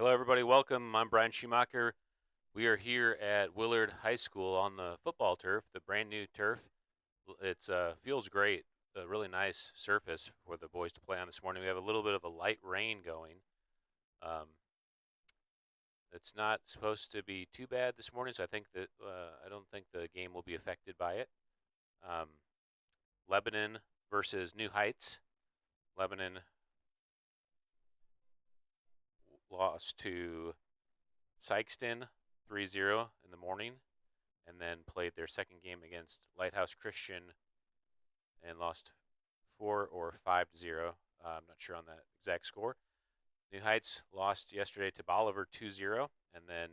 Hello, everybody. Welcome. I'm Brian Schumacher. We are here at Willard High School on the football turf, the brand new turf. It feels great, a really nice surface for the boys to play on this morning. We have a little bit of a light rain going. It's not supposed to be too bad this morning, so I don't think the game will be affected by it. Lebanon versus New Heights. Lebanon lost to Sykeston 3-0 in the morning, and then played their second game against Lighthouse Christian and lost 4 or 5-0. I'm not sure on that exact score. New Heights lost yesterday to Bolivar 2-0, and then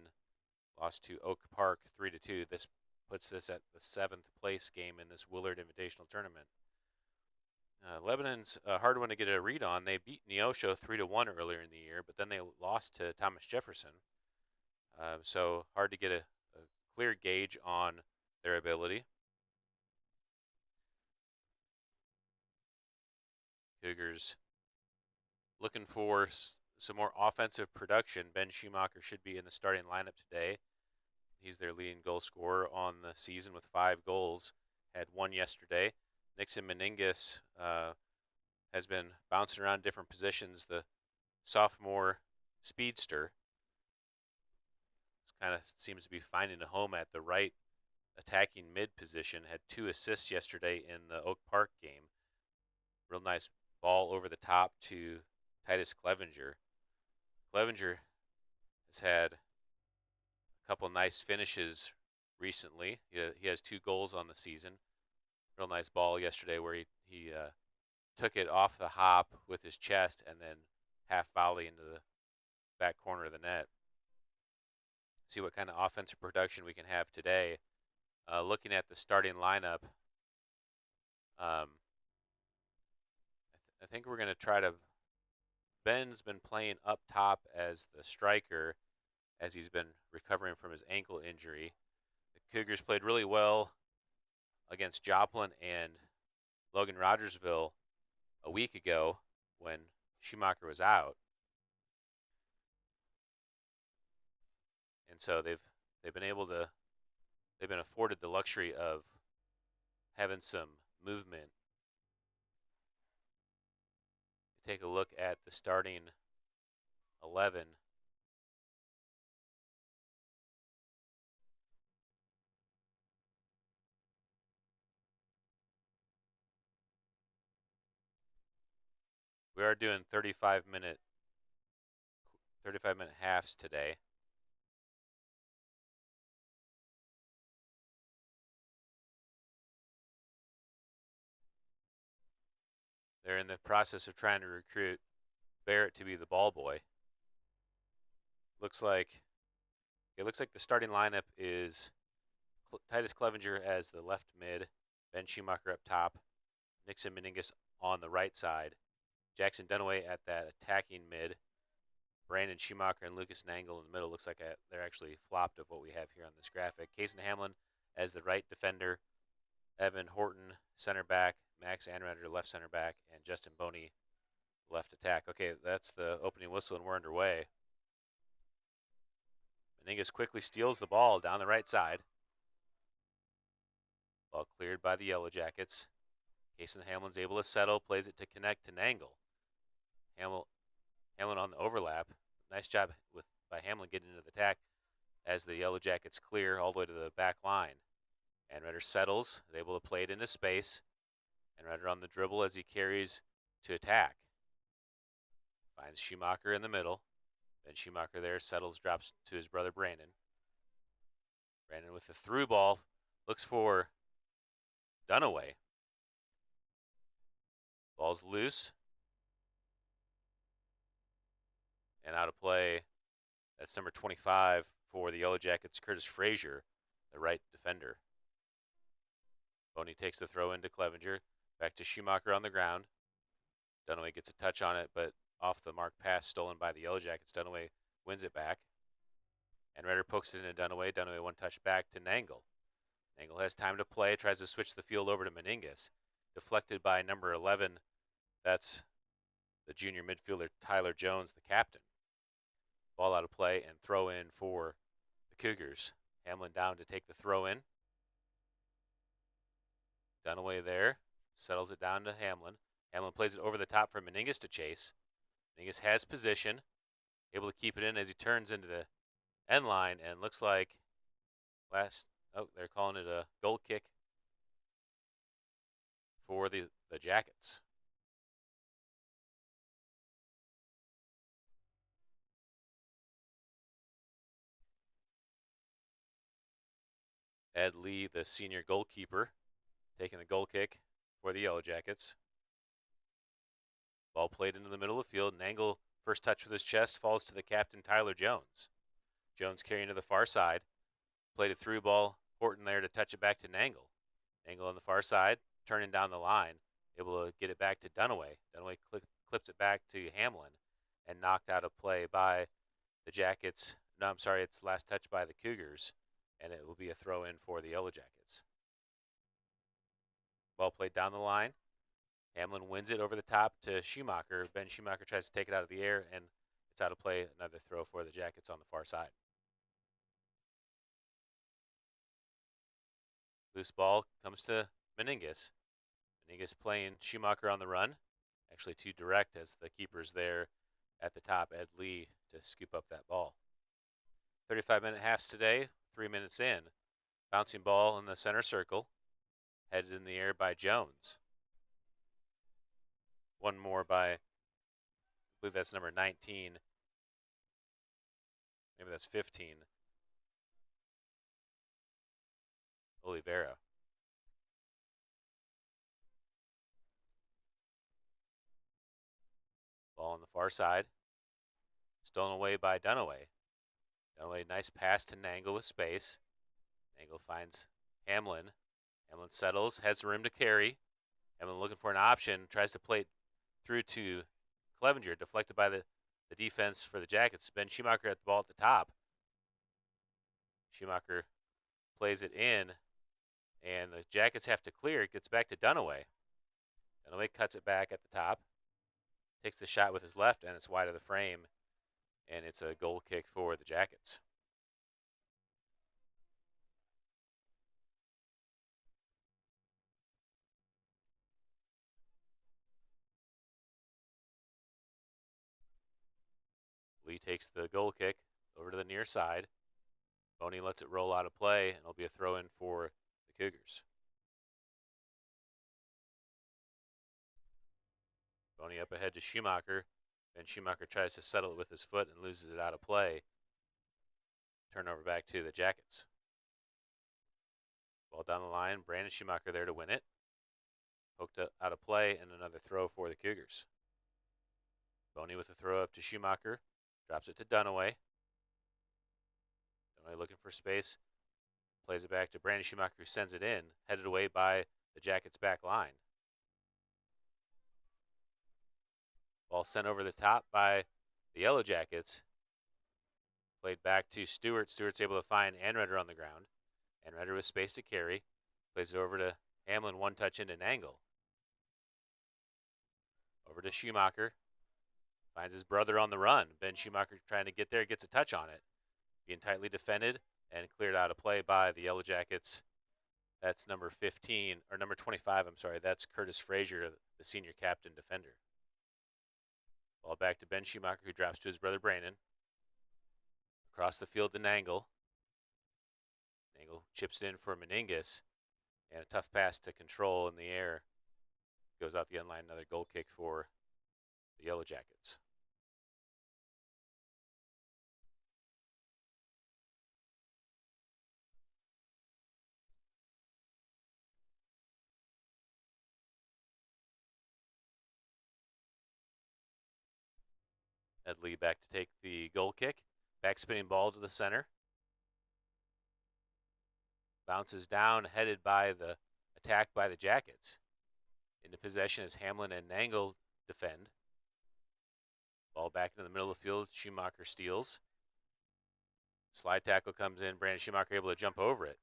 lost to Oak Park 3-2. This puts this at the 7th place game in this Willard Invitational tournament. Lebanon's a hard one to get a read on. They beat Neosho 3-1 earlier in the year, but then they lost to Thomas Jefferson. So hard to get a clear gauge on their ability. Cougars looking for some more offensive production. Ben Schumacher should be in the starting lineup today. He's their leading goal scorer on the season with 5 goals. Had 1 yesterday. Nixon Meningus has been bouncing around different positions. The sophomore speedster kind of seems to be finding a home at the right attacking mid position. Had 2 assists yesterday in the Oak Park game. Real nice ball over the top to Titus Clevenger. Clevenger has had a couple nice finishes recently. He has 2 goals on the season. Real nice ball yesterday where he took it off the hop with his chest and then half volley into the back corner of the net. See what kind of offensive production we can have today. Looking at the starting lineup, I think we're going to try to. Ben's been playing up top as the striker as he's been recovering from his ankle injury. The Cougars played really well against Joplin and Logan Rogersville a week ago when Schumacher was out. And so they've been afforded the luxury of having some movement. Take a look at the starting 11. We are doing 35-minute halves today. They're in the process of trying to recruit Barrett to be the ball boy. Looks like the starting lineup is Titus Clevenger as the left mid, Ben Schumacher up top, Nixon Meningus on the right side, Jackson Dunaway at that attacking mid, Brandon Schumacher and Lucas Nangle in the middle. Looks like they're actually flopped of what we have here on this graphic. Kaysen Hamlin as the right defender, Evan Horton center back, Max Anrander left center back, and Justin Boney left attack. Okay, that's the opening whistle, and we're underway. Meningus quickly steals the ball down the right side. Ball cleared by the Yellow Jackets. Kaysen Hamlin's able to settle, plays it to connect to Nangle. Hamlin on the overlap. Nice job by Hamlin getting into the attack as the Yellow Jackets clear all the way to the back line. Anrander settles, is able to play it into space. Anrander on the dribble as he carries to attack. Finds Schumacher in the middle. Ben Schumacher there settles, drops to his brother Brandon. Brandon with the through ball, looks for Dunaway. Ball's loose. And out of play, that's number 25 for the Yellow Jackets, Curtis Frazier, the right defender. Boney takes the throw into Clevenger. Back to Schumacher on the ground. Dunaway gets a touch on it, but off the mark pass stolen by the Yellow Jackets. Dunaway wins it back. And Redder pokes it into Dunaway. Dunaway one touch back to Nangle. Nangle has time to play, tries to switch the field over to Meningus. Deflected by number 11. That's the junior midfielder Tyler Jones, the captain. Ball out of play and throw in for the Cougars. Hamlin down to take the throw in. Dunaway there. Settles it down to Hamlin. Hamlin plays it over the top for Meningus to chase. Meningus has position. Able to keep it in as he turns into the end line, and looks like they're calling it a goal kick for the Jackets. Ed Lee, the senior goalkeeper, taking the goal kick for the Yellow Jackets. Ball played into the middle of the field. Nangle, first touch with his chest, falls to the captain, Tyler Jones. Jones carrying to the far side. Played a through ball. Horton there to touch it back to Nangle. Nangle on the far side, turning down the line. Able to get it back to Dunaway. Dunaway clips it back to Hamlin and knocked out of play by the Jackets. No, I'm sorry, it's last touch by the Cougars, and it will be a throw in for the Yellow Jackets. Ball played down the line. Hamlin wins it over the top to Schumacher. Ben Schumacher tries to take it out of the air, and it's out of play. Another throw for the Jackets on the far side. Loose ball comes to Meningus. Meningus playing Schumacher on the run. Actually too direct as the keeper's there at the top, Ed Lee, to scoop up that ball. 35-minute halves today, 3 minutes in. Bouncing ball in the center circle. Headed in the air by Jones. One more by, I believe that's number 19. Maybe that's 15. Oliveira. Ball on the far side. Stolen away by Dunaway. Dunaway, nice pass to Nangle with space. Nangle finds Hamlin. Hamlin settles, has room to carry. Hamlin looking for an option, tries to play it through to Clevenger, deflected by the defense for the Jackets. Ben Schumacher at the ball at the top. Schumacher plays it in, and the Jackets have to clear. It gets back to Dunaway. Dunaway cuts it back at the top. Takes the shot with his left, and it's wide of the frame, and it's a goal kick for the Jackets. Lee takes the goal kick over to the near side. Boney lets it roll out of play, and it'll be a throw-in for the Cougars. Boney up ahead to Schumacher. Ben Schumacher tries to settle it with his foot and loses it out of play. Turnover back to the Jackets. Ball down the line. Brandon Schumacher there to win it. Poked out of play, and another throw for the Cougars. Boney with a throw up to Schumacher. Drops it to Dunaway. Dunaway looking for space. Plays it back to Brandon Schumacher, who sends it in. Headed away by the Jackets' back line. Ball sent over the top by the Yellow Jackets. Played back to Stewart. Stewart's able to find Anredder on the ground. Anredder with space to carry. Plays it over to Hamlin, one touch into Nangle. Over to Schumacher. Finds his brother on the run. Ben Schumacher trying to get there, gets a touch on it. Being tightly defended and cleared out of play by the Yellow Jackets. That's number 15, or number 25, I'm sorry. That's Curtis Frazier, the senior captain defender. Ball back to Ben Schumacher, who drops to his brother Brandon. Across the field to Nangle. Nangle chips it in for Meningus. And a tough pass to Control in the air. Goes out the end line, another goal kick for the Yellow Jackets. Ed Lee back to take the goal kick. Back spinning ball to the center. Bounces down, headed by the attack by the Jackets. Into possession as Hamlin and Nangle defend. Ball back into the middle of the field. Schumacher steals. Slide tackle comes in. Brandon Schumacher able to jump over it.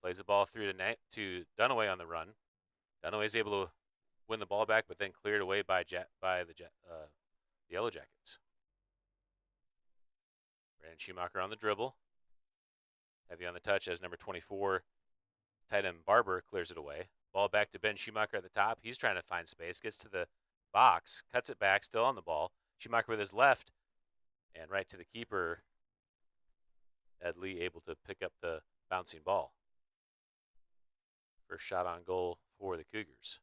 Plays the ball through to Dunaway on the run. Dunaway is able to win the ball back, but then cleared away by the Yellow Jackets. Brandon Schumacher on the dribble. Heavy on the touch as number 24, tight end Barber clears it away. Ball back to Ben Schumacher at the top. He's trying to find space. Gets to the box. Cuts it back. Still on the ball. Schumacher with his left. And right to the keeper. Ed Lee able to pick up the bouncing ball. First shot on goal for the Cougars.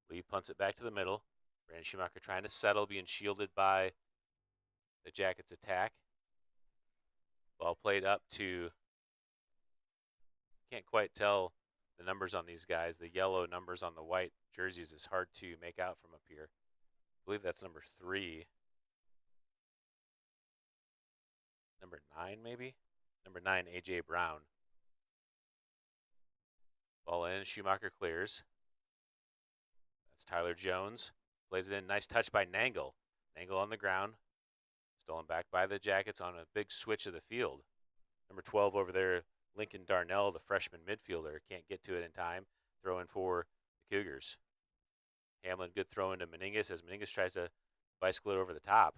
Lee punts it back to the middle. Brandon Schumacher trying to settle, being shielded by the Jackets attack. Ball played up to, can't quite tell the numbers on these guys. The yellow numbers on the white jerseys is hard to make out from up here. I believe that's number 3. Number 9, maybe? Number 9, A.J. Brown. Ball in, Schumacher clears. That's Tyler Jones. Plays it in, nice touch by Nangle. Nangle on the ground. Stolen back by the Jackets on a big switch of the field. Number 12 over there, Lincoln Darnell, the freshman midfielder, can't get to it in time. Throw in for the Cougars. Hamlin, good throw into Meningus as Meningus tries to bicycle it over the top.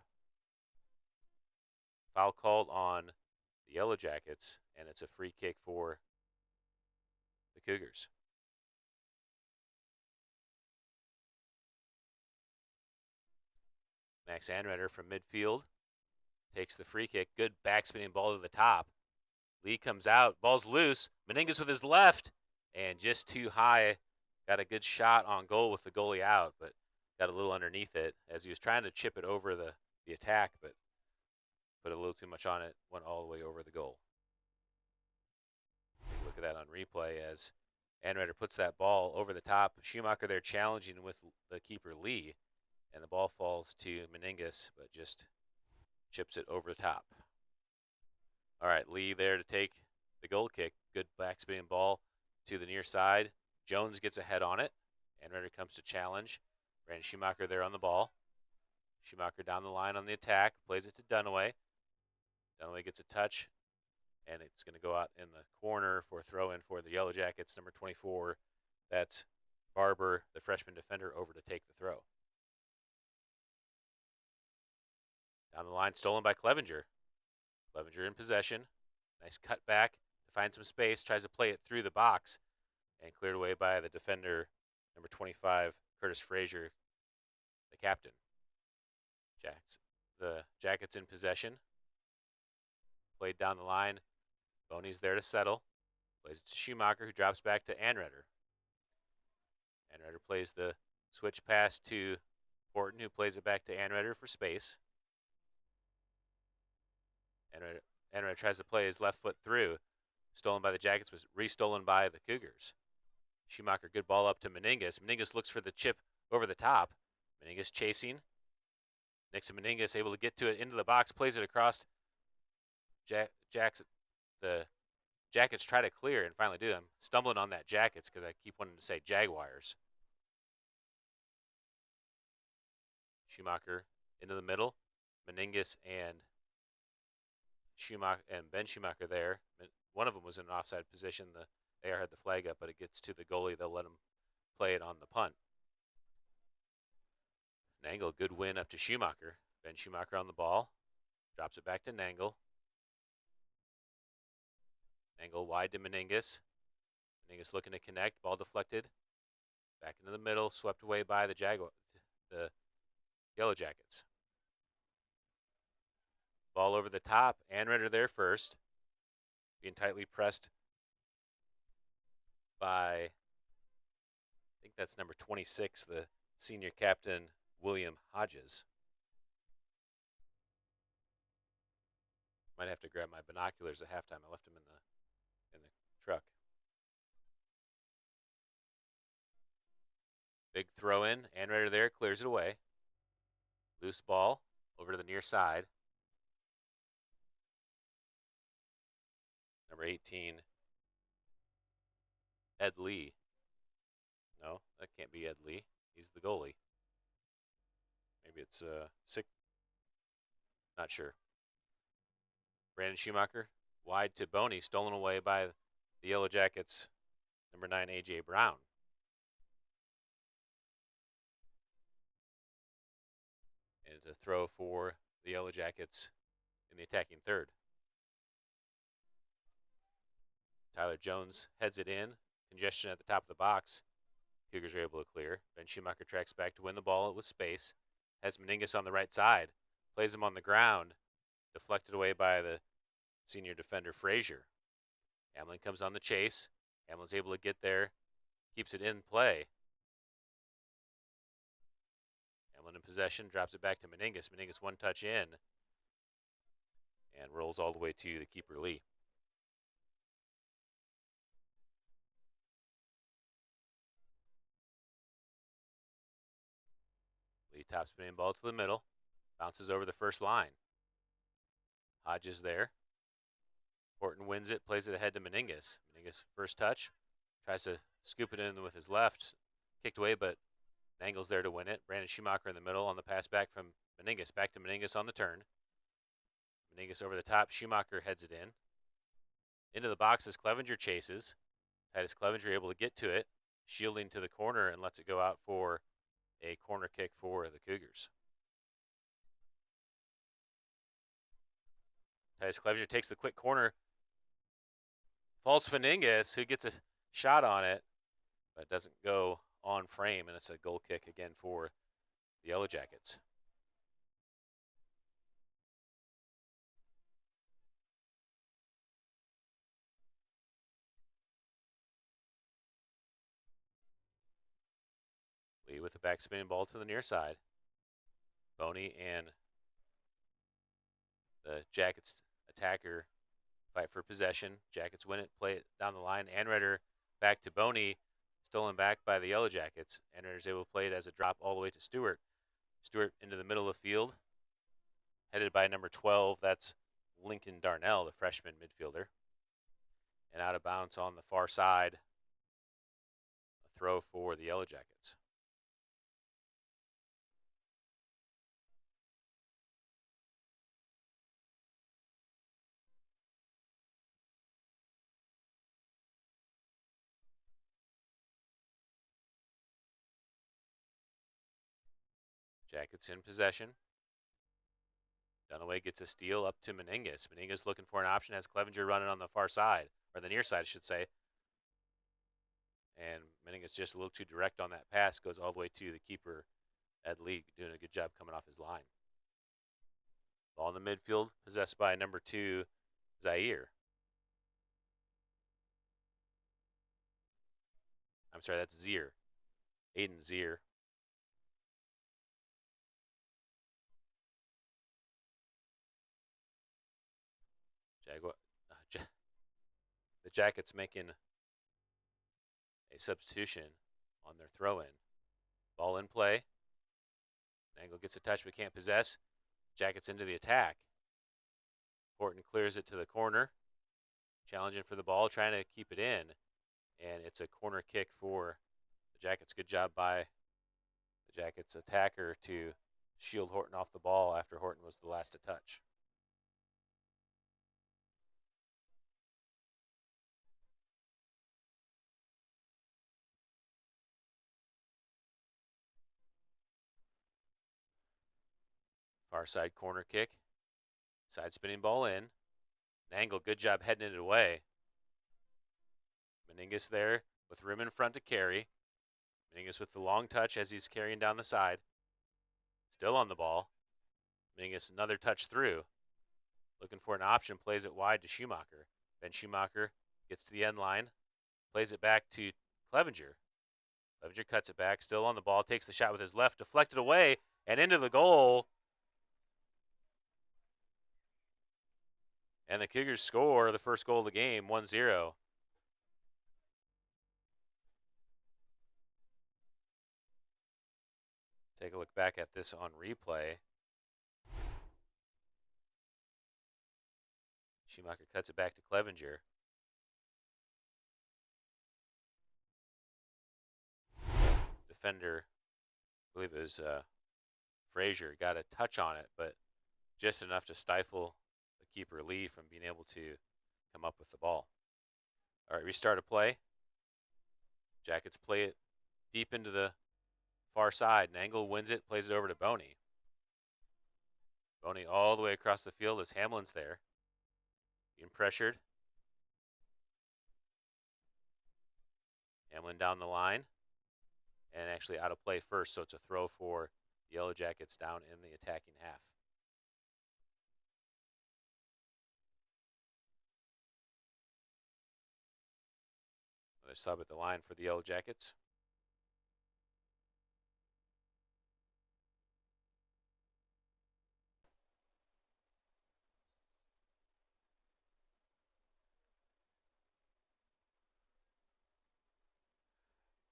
Foul called on the Yellow Jackets, and it's a free kick for the Cougars. Max Anreder from midfield takes the free kick. Good backspinning ball to the top. Lee comes out. Ball's loose. Meningus with his left. And just too high. Got a good shot on goal with the goalie out, but got a little underneath it as he was trying to chip it over the attack, but put a little too much on it. Went all the way over the goal. Look at that on replay as Anreder puts that ball over the top. Schumacher there challenging with the keeper Lee. And the ball falls to Meningus, but just chips it over the top. All right, Lee there to take the goal kick. Good backspinning ball to the near side. Jones gets ahead on it. Anreder comes to challenge. Brandon Schumacher there on the ball. Schumacher down the line on the attack. Plays it to Dunaway. Dunaway gets a touch. And it's going to go out in the corner for a throw-in for the Yellow Jackets. Number 24, that's Barber, the freshman defender, over to take the throw. Down the line, stolen by Clevenger. Clevenger in possession. Nice cut back to find some space. Tries to play it through the box and cleared away by the defender, number 25, Curtis Frazier, the captain. The Jackets in possession. Played down the line. Boney's there to settle. Plays it to Schumacher, who drops back to Anreder. Anreder plays the switch pass to Horton, who plays it back to Anreder for space. Anreder tries to play his left foot through. Stolen by the Jackets, was restolen by the Cougars. Schumacher, good ball up to Meningus. Meningus looks for the chip over the top. Meningus chasing. Next to Meningus, able to get to it into the box, plays it across. The Jackets try to clear and finally do. I'm stumbling on that Jackets because I keep wanting to say Jaguars. Schumacher into the middle. Meningus and Ben Schumacher there. One of them was in an offside position. The AR had the flag up, but it gets to the goalie. They'll let him play it on the punt. Nangle, good win up to Schumacher. Ben Schumacher on the ball. Drops it back to Nangle. Nangle wide to Meningus. Meningus looking to connect. Ball deflected. Back into the middle. Swept away by the Yellow Jackets. Ball over the top. Anreder there first. Being tightly pressed by, I think that's number 26, the senior captain, William Hodges. Might have to grab my binoculars at halftime. I left them in the truck. Big throw in. Anreder there clears it away. Loose ball over to the near side. Number 18, Ed Lee. No, that can't be Ed Lee. He's the goalie. Maybe it's Sick. Not sure. Brandon Schumacher, wide to Boney, stolen away by the Yellow Jackets, number 9, A.J. Brown. And it's a throw for the Yellow Jackets in the attacking third. Tyler Jones heads it in. Congestion at the top of the box. Cougars are able to clear. Ben Schumacher tracks back to win the ball with space. Has Meningus on the right side. Plays him on the ground. Deflected away by the senior defender Frazier. Hamlin comes on the chase. Hamlin's able to get there. Keeps it in play. Hamlin in possession. Drops it back to Meningus. Meningus one touch in. And rolls all the way to the keeper Lee. Lee top spinning ball to the middle. Bounces over the first line. Hodges there. Horton wins it, plays it ahead to Meningus. Meningus first touch. Tries to scoop it in with his left. Kicked away, but Nangle's there to win it. Brandon Schumacher in the middle on the pass back from Meningus. Back to Meningus on the turn. Meningus over the top. Schumacher heads it in. Into the box as Clevenger chases. Titus Clevenger able to get to it. Shielding to the corner and lets it go out for a corner kick for the Cougars. Titus Clevenger takes the quick corner. Falls Meningus, who gets a shot on it, but doesn't go on frame, and it's a goal kick again for the Yellow Jackets. Lee with the back spinning ball to the near side. Boney and the Jackets attacker fight for possession. Jackets win it, play it down the line. Anreder back to Boney, stolen back by the Yellow Jackets. Anreder's able to play it as a drop all the way to Stewart. Stewart into the middle of the field, headed by number 12. That's Lincoln Darnell, the freshman midfielder. And out of bounds on the far side. A throw for the Yellow Jackets. Jackets in possession. Dunaway gets a steal up to Meningus. Meningus looking for an option, has Clevenger running on the far side, or the near side, I should say. And Meningus just a little too direct on that pass, goes all the way to the keeper, Ed Lee, doing a good job coming off his line. Ball in the midfield, possessed by number 2, Zaire. I'm sorry, that's Zier. Aiden Zier. The Jackets making a substitution on their throw-in. Ball in play. Nangle gets a touch but can't possess. Jackets into the attack. Horton clears it to the corner. Challenging for the ball, trying to keep it in. And it's a corner kick for the Jackets. Good job by the Jackets attacker to shield Horton off the ball after Horton was the last to touch. Far side corner kick. Side spinning ball in. Nangle, good job heading it away. Meningus there with room in front to carry. Meningus with the long touch as he's carrying down the side. Still on the ball. Meningus another touch through. Looking for an option, plays it wide to Schumacher. Ben Schumacher gets to the end line. Plays it back to Clevenger. Clevenger cuts it back, still on the ball, takes the shot with his left, deflected away, and into the goal. And the Cougars score the first goal of the game, 1-0. Take a look back at this on replay. Schumacher cuts it back to Clevenger. Defender, I believe it was Frazier, got a touch on it, but just enough to stifle the keeper Lee from being able to come up with the ball. All right, restart of play. Jackets play it deep into the far side. Nangle wins it, plays it over to Boney. Boney all the way across the field as Hamlin's there. Being pressured. Hamlin down the line. And actually out of play first, so it's a throw for the Yellow Jackets down in the attacking half. Another sub at the line for the Yellow Jackets.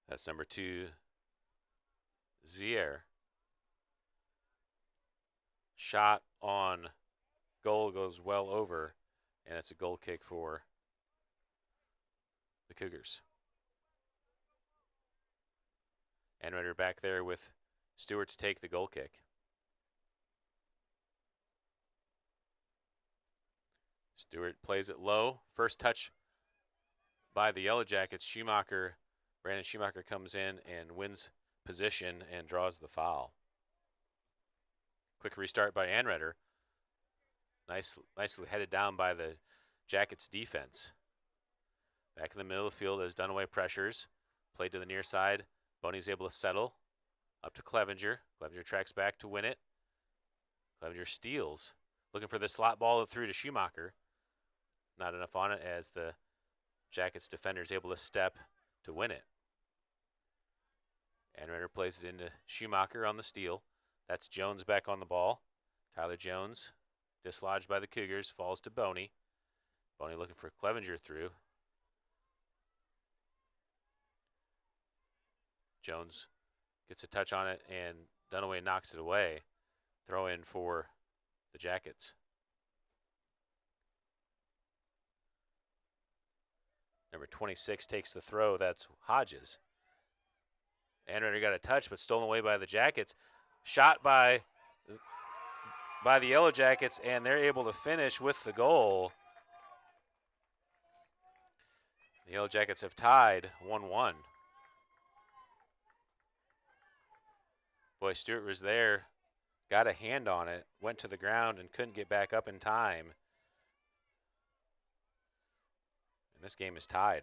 That's number 2, Zier. Shot on goal goes well over, and it's a goal kick for the Cougars. Anreder back there with Stewart to take the goal kick. Stewart plays it low. First touch by the Yellow Jackets. Brandon Schumacher comes in and wins position and draws the foul. Quick restart by Anreder. Nicely headed down by the Jackets defense. Back in the middle of the field as Dunaway pressures. Played to the near side. Boney's able to settle. Up to Clevenger. Clevenger tracks back to win it. Clevenger steals. Looking for the slot ball through to Schumacher. Not enough on it as the Jackets defender is able to step to win it. Anreder plays it into Schumacher on the steal. That's Jones back on the ball. Tyler Jones, dislodged by the Cougars, falls to Boney. Boney looking for Clevenger through. Jones gets a touch on it, and Dunaway knocks it away. Throw in for the Jackets. Number 26 takes the throw. That's Hodges. Anreder got a touch, but stolen away by the Jackets. Shot by the Yellow Jackets, and they're able to finish with the goal. The Yellow Jackets have tied 1-1. Boy, Stewart was there, got a hand on it, went to the ground, and couldn't get back up in time. And this game is tied.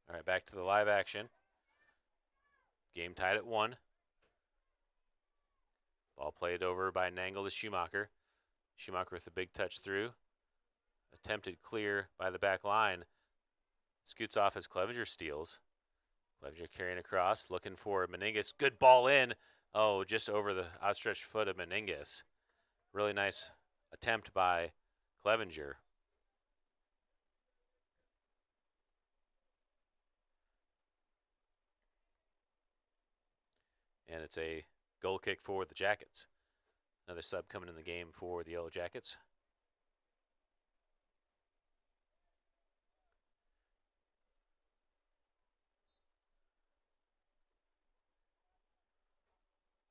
All right, back to the live action. Game tied at 1. Ball played over by Nangle to Schumacher. Schumacher with a big touch through. Attempted clear by the back line. Scoots off as Clevenger steals. Clevenger carrying across, looking for Meningus. Good ball in. Oh, just over the outstretched foot of Meningus. Really nice attempt by Clevenger. And it's a goal kick for the Jackets. Another sub coming in the game for the Yellow Jackets.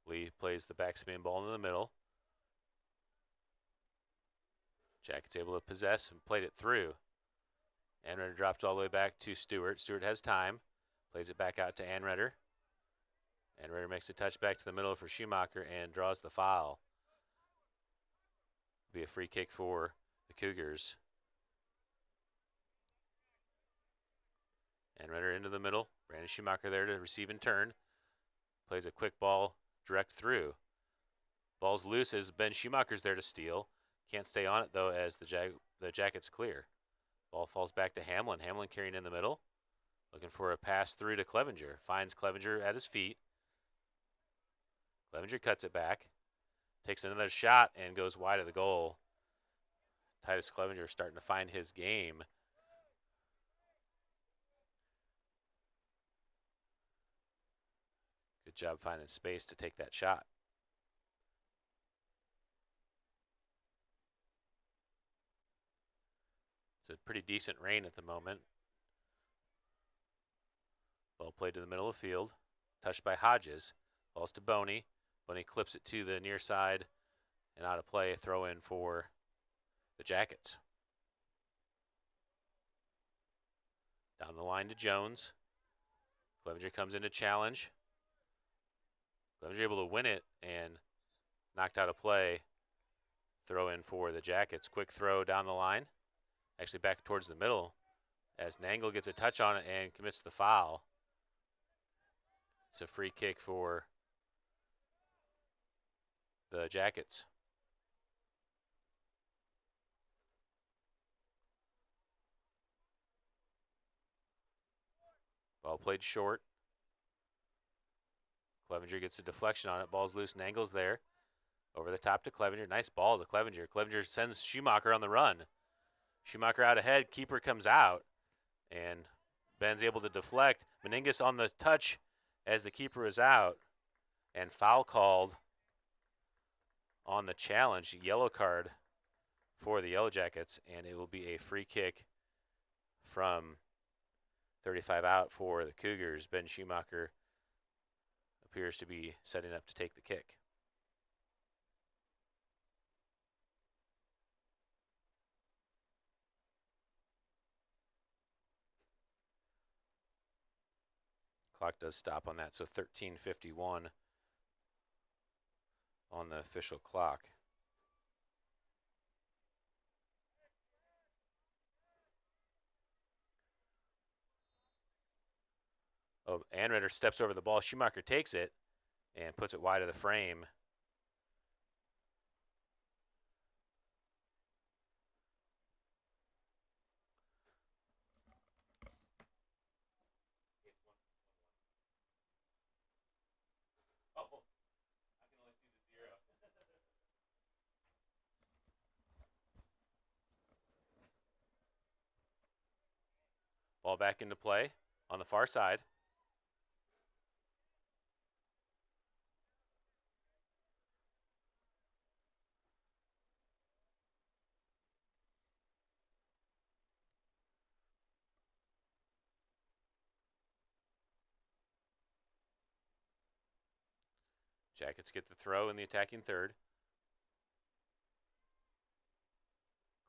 Lee plays the backspin ball in the middle. Jackets able to possess and played it through. Anreder dropped all the way back to Stewart. Stewart has time. Plays it back out to Anreder. Anreder makes a touch back to the middle for Schumacher and draws the foul. Be a free kick for the Cougars. Anreder into the middle. Brandon Schumacher there to receive and turn. Plays a quick ball direct through. Ball's loose as Ben Schumacher's there to steal. Can't stay on it though as the Jackets clear. Ball falls back to Hamlin. Hamlin carrying in the middle. Looking for a pass through to Clevenger. Finds Clevenger at his feet. Clevenger cuts it back. Takes another shot and goes wide of the goal. Titus Clevenger starting to find his game. Good job finding space to take that shot. It's a pretty decent rain at the moment. Ball played to the middle of the field. Touched by Hodges. Balls to Boney. Boney clips it to the near side and out of play. Throw in for the Jackets. Down the line to Jones. Clevenger comes in to challenge. Clevenger able to win it and knocked out of play. Throw in for the Jackets. Quick throw down the line. Actually back towards the middle as Nangle gets a touch on it and commits the foul. It's a free kick for the Jackets. Ball played short. Clevenger gets a deflection on it. Ball's loose. Nangle's there. Over the top to Clevenger. Nice ball to Clevenger. Clevenger sends Schumacher on the run. Schumacher out ahead. Keeper comes out. And Ben's able to deflect. Meningus on the touch as the keeper is out. And foul called on the challenge. Yellow card for the Yellow Jackets. And it will be a free kick from 35 out for the Cougars. Ben Schumacher appears to be setting up to take the kick. Clock does stop on that, so 13:51 on the official clock. Oh, Anritter steps over the ball. Schumacher takes it and puts it wide of the frame. Ball back into play on the far side. Jackets get the throw in the attacking third.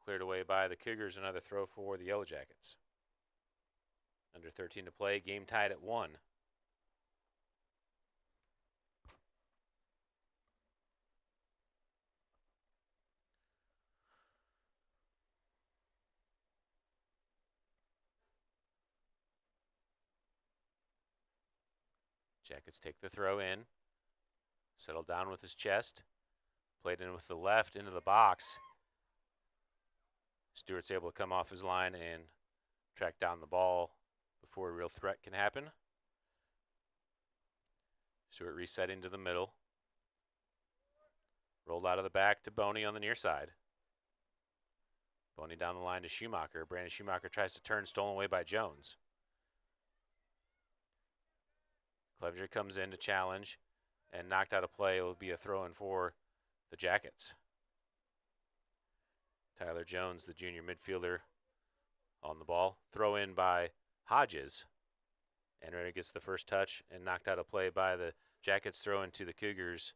Cleared away by the Cougars. Another throw for the Yellow Jackets. Under 13 to play. Game tied at 1. Jackets take the throw in. Settled down with his chest. Played in with the left into the box. Stewart's able to come off his line and track down the ball before a real threat can happen. Stewart resetting to the middle. Rolled out of the back to Boney on the near side. Boney down the line to Schumacher. Brandon Schumacher tries to turn, stolen away by Jones. Clevenger comes in to challenge and knocked out of play. It will be a throw-in for the Jackets. Tyler Jones, the junior midfielder, on the ball. Throw in by Hodges. Anritter gets the first touch and knocked out of play by the Jackets. Throw into the Cougars.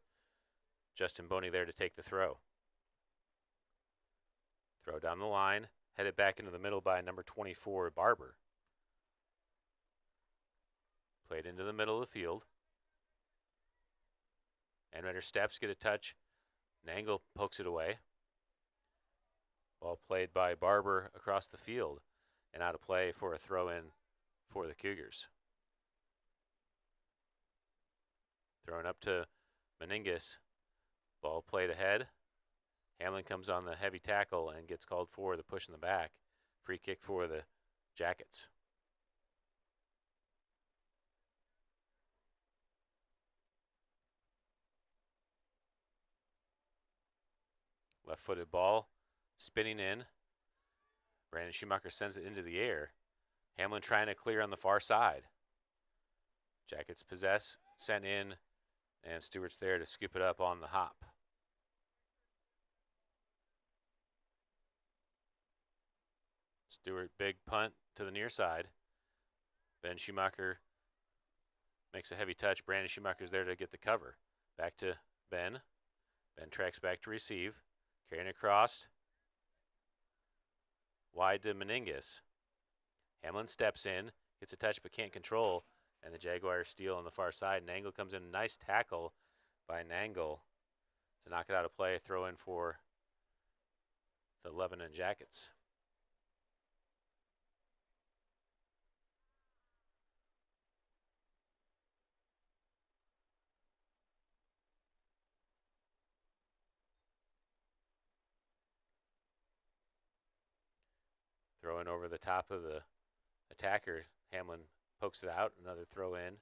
Justin Boney there to take the throw. Throw down the line. Headed back into the middle by number 24, Barber. Played into the middle of the field. Anritter steps, get a touch. Nangle pokes it away. Ball played by Barber across the field and out of play for a throw-in for the Cougars. Thrown up to Meningus. Ball played ahead. Hamlin comes on the heavy tackle and gets called for the push in the back. Free kick for the Jackets. Left-footed ball, spinning in. Brandon Schumacher sends it into the air. Hamlin trying to clear on the far side. Jackets possess, sent in, and Stewart's there to scoop it up on the hop. Stewart, big punt to the near side. Ben Schumacher makes a heavy touch. Brandon Schumacher's there to get the cover. Back to Ben. Ben tracks back to receive. Carrying across. Wide to Meningus. Hamlin steps in, gets a touch but can't control, and the Jaguars steal on the far side. Nangle comes in, nice tackle by Nangle to knock it out of play, throw in for the Lebanon Jackets. Throw in over the top of the attacker. Hamlin pokes it out. Another throw in.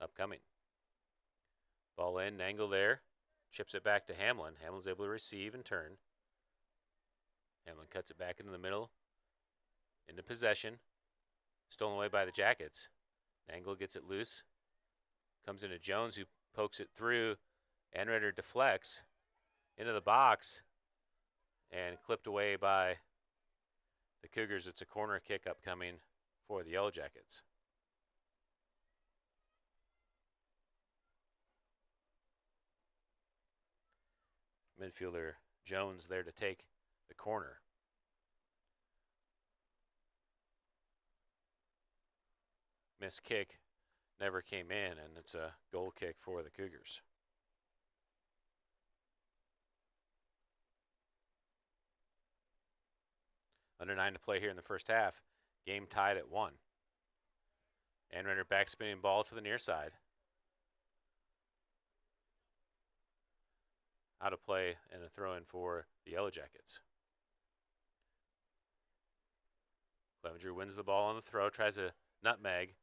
Upcoming. Ball in. Nangle there. Chips it back to Hamlin. Hamlin's able to receive and turn. Hamlin cuts it back into the middle. Into possession. Stolen away by the Jackets. Nangle gets it loose. Comes into Jones, who pokes it through. Anredder deflects into the box and clipped away by the Cougars. It's a corner kick upcoming for the Yellow Jackets. Midfielder Jones there to take the corner. Missed kick never came in, and it's a goal kick for the Cougars. Under 9 to play here in the first half. Game tied at 1. Anredder backspinning ball to the near side. Out of play and a throw in for the Yellow Jackets. Clevenger wins the ball on the throw, tries a nutmeg.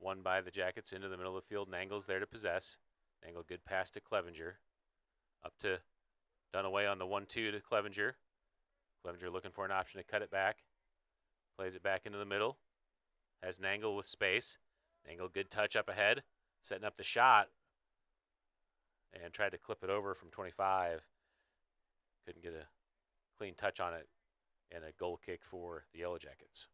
Won by the Jackets into the middle of the field. Nangle's there to possess. Nangle, good pass to Clevenger. Up to Dunaway on the 1-2 to Clevenger. Clevenger looking for an option to cut it back. Plays it back into the middle. Has Nangle with space. Nangle, good touch up ahead. Setting up the shot. And tried to clip it over from 25. Couldn't get a clean touch on it. And a goal kick for the Yellow Jackets.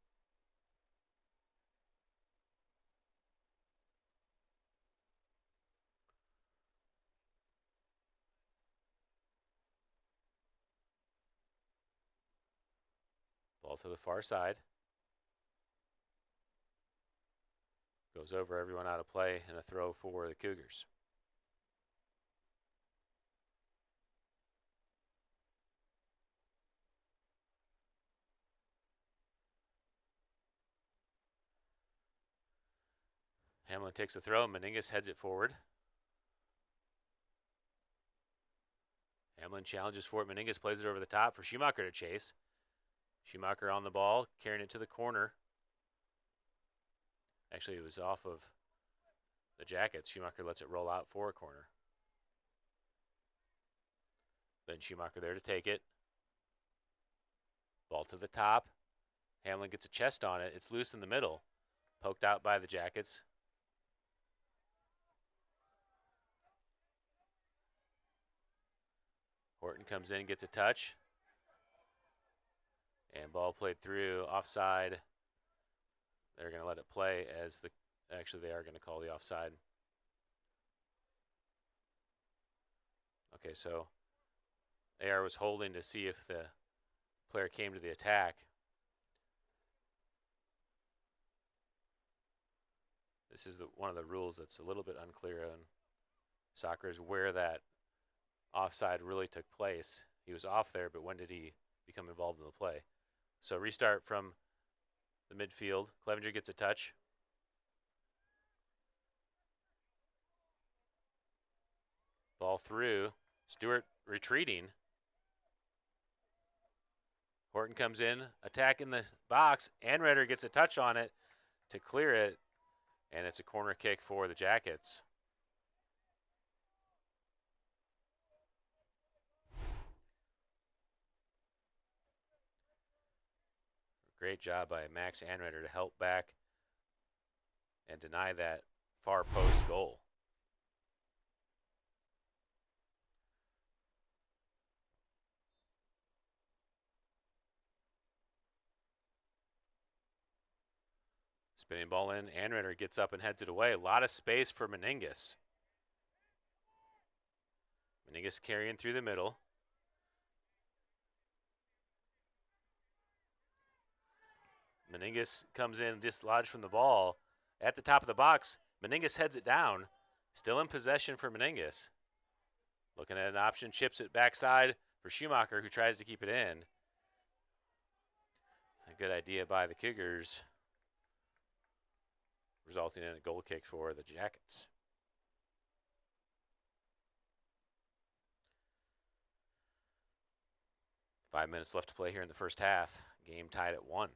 Ball to the far side. Goes over everyone out of play, and a throw for the Cougars. Hamlin takes the throw. Meningus heads it forward. Hamlin challenges for it. Meningus plays it over the top for Schumacher to chase. Schumacher on the ball, carrying it to the corner. Actually, it was off of the Jackets. Schumacher lets it roll out for a corner. Ben Schumacher there to take it. Ball to the top. Hamlin gets a chest on it. It's loose in the middle. Poked out by the Jackets. Horton comes in, gets a touch. And ball played through, offside. They're going to let it play as the, actually they are going to call the offside. Okay, so AR was holding to see if the player came to the attack. This is one of the rules that's a little bit unclear in soccer, is where that offside really took place. He was off there, but when did he become involved in the play? So restart from the midfield. Clevenger gets a touch. Ball through. Stewart retreating. Horton comes in, attack in the box. Anredder gets a touch on it to clear it, and it's a corner kick for the Jackets. Great job by Max Anredder to help back and deny that far post goal. Spinning ball in. Anredder gets up and heads it away. A lot of space for Meningus. Meningus carrying through the middle. Meningus comes in dislodged from the ball at the top of the box. Meningus heads it down. Still in possession for Meningus. Looking at an option, chips it backside for Schumacher, who tries to keep it in. A good idea by the Cougars, resulting in a goal kick for the Jackets. Five minutes left to play here in the first half. Game tied at 1.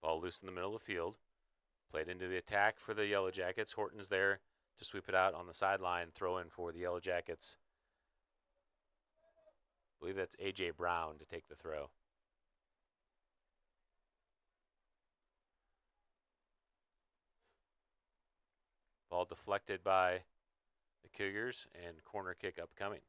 Ball loose in the middle of the field. Played into the attack for the Yellow Jackets. Horton's there to sweep it out on the sideline. Throw in for the Yellow Jackets. I believe that's A.J. Brown to take the throw. Ball deflected by the Cougars, and corner kick upcoming.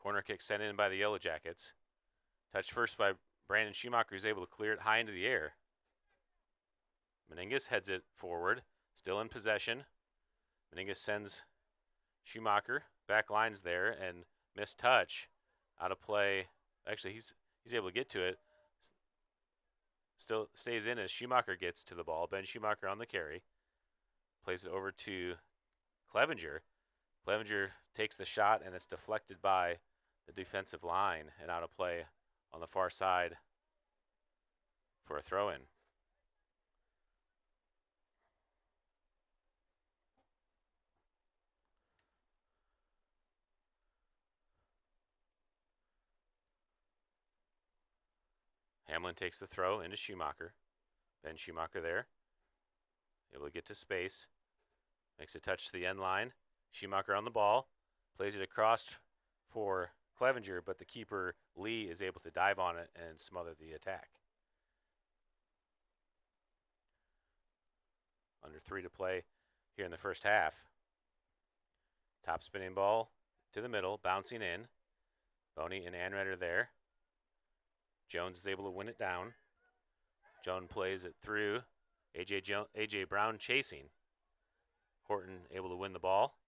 Corner kick sent in by the Yellow Jackets. Touched first by Brandon Schumacher, who's able to clear it high into the air. Meningus heads it forward, still in possession. Meningus sends Schumacher, back lines there, and missed touch. Out of play. Actually, he's able to get to it. Still stays in as Schumacher gets to the ball. Ben Schumacher on the carry. Plays it over to Clevenger. Clevenger takes the shot, and it's deflected by the defensive line and out of play on the far side for a throw-in. Hamlin takes the throw into Schumacher. Ben Schumacher there. Able to get to space. Makes a touch to the end line. Schumacher on the ball. Plays it across for Clevenger, but the keeper, Lee, is able to dive on it and smother the attack. Under 3 to play here in the first half. Top spinning ball to the middle, bouncing in. Boney and Anredder there. Jones is able to win it down. Jones plays it through. A.J. Brown chasing. Horton able to win the ball.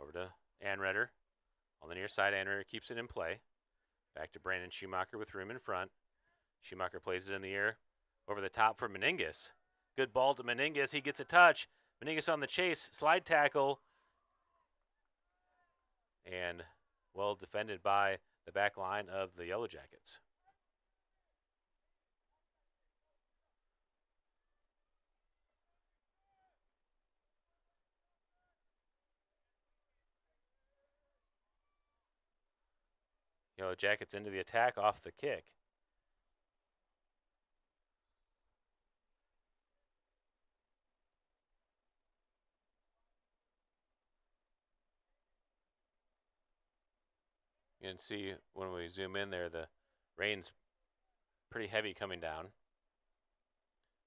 Over to Anredder. On the near side, Anredder keeps it in play. Back to Brandon Schumacher with room in front. Schumacher plays it in the air. Over the top for Meningus. Good ball to Meningus. He gets a touch. Meningus on the chase. Slide tackle. And well defended by the back line of the Yellow Jackets. Yellow Jackets into the attack off the kick. You can see when we zoom in there, the rain's pretty heavy coming down.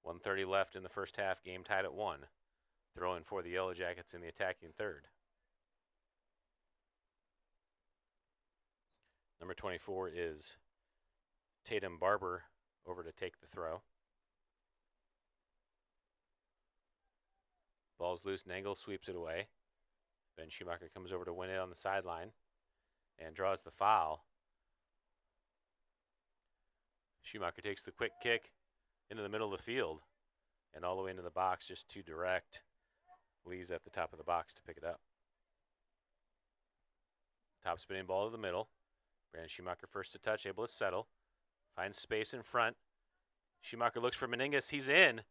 1:30 left in the first half, game tied at 1. Throwing for the Yellow Jackets in the attacking third. Number 24 is Tatum Barber over to take the throw. Ball's loose, Nangle sweeps it away. Ben Schumacher comes over to win it on the sideline and draws the foul. Schumacher takes the quick kick into the middle of the field and all the way into the box, just too direct. Lee's at the top of the box to pick it up. Top spinning ball to the middle. Brandon Schumacher first to touch, able to settle. Finds space in front. Schumacher looks for Meningus. He's in.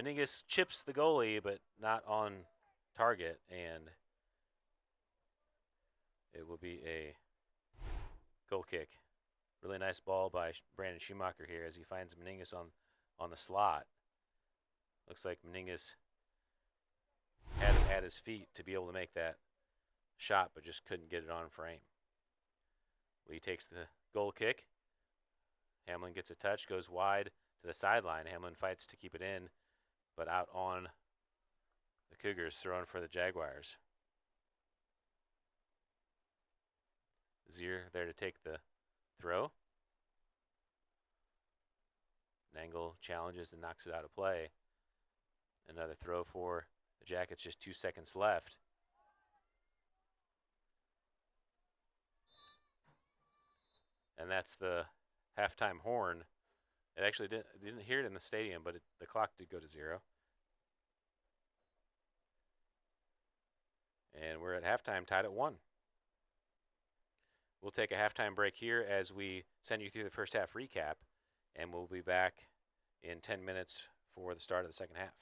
Meningus chips the goalie, but not on target, and it will be a goal kick. Really nice ball by Brandon Schumacher here as he finds Meningus on the slot. Looks like Meningus had him at his feet to be able to make that shot, but just couldn't get it on frame. Lee takes the goal kick. Hamlin gets a touch, goes wide to the sideline. Hamlin fights to keep it in, but out on the Cougars, throwing for the Jaguars. Zier there to take the throw. Nangle challenges and knocks it out of play. Another throw for the Jackets, just 2 seconds left. And that's the halftime horn. It actually didn't hear it in the stadium, but the clock did go to 0. And we're at halftime, tied at 1. We'll take a halftime break here as we send you through the first half recap, and we'll be back in 10 minutes for the start of the second half.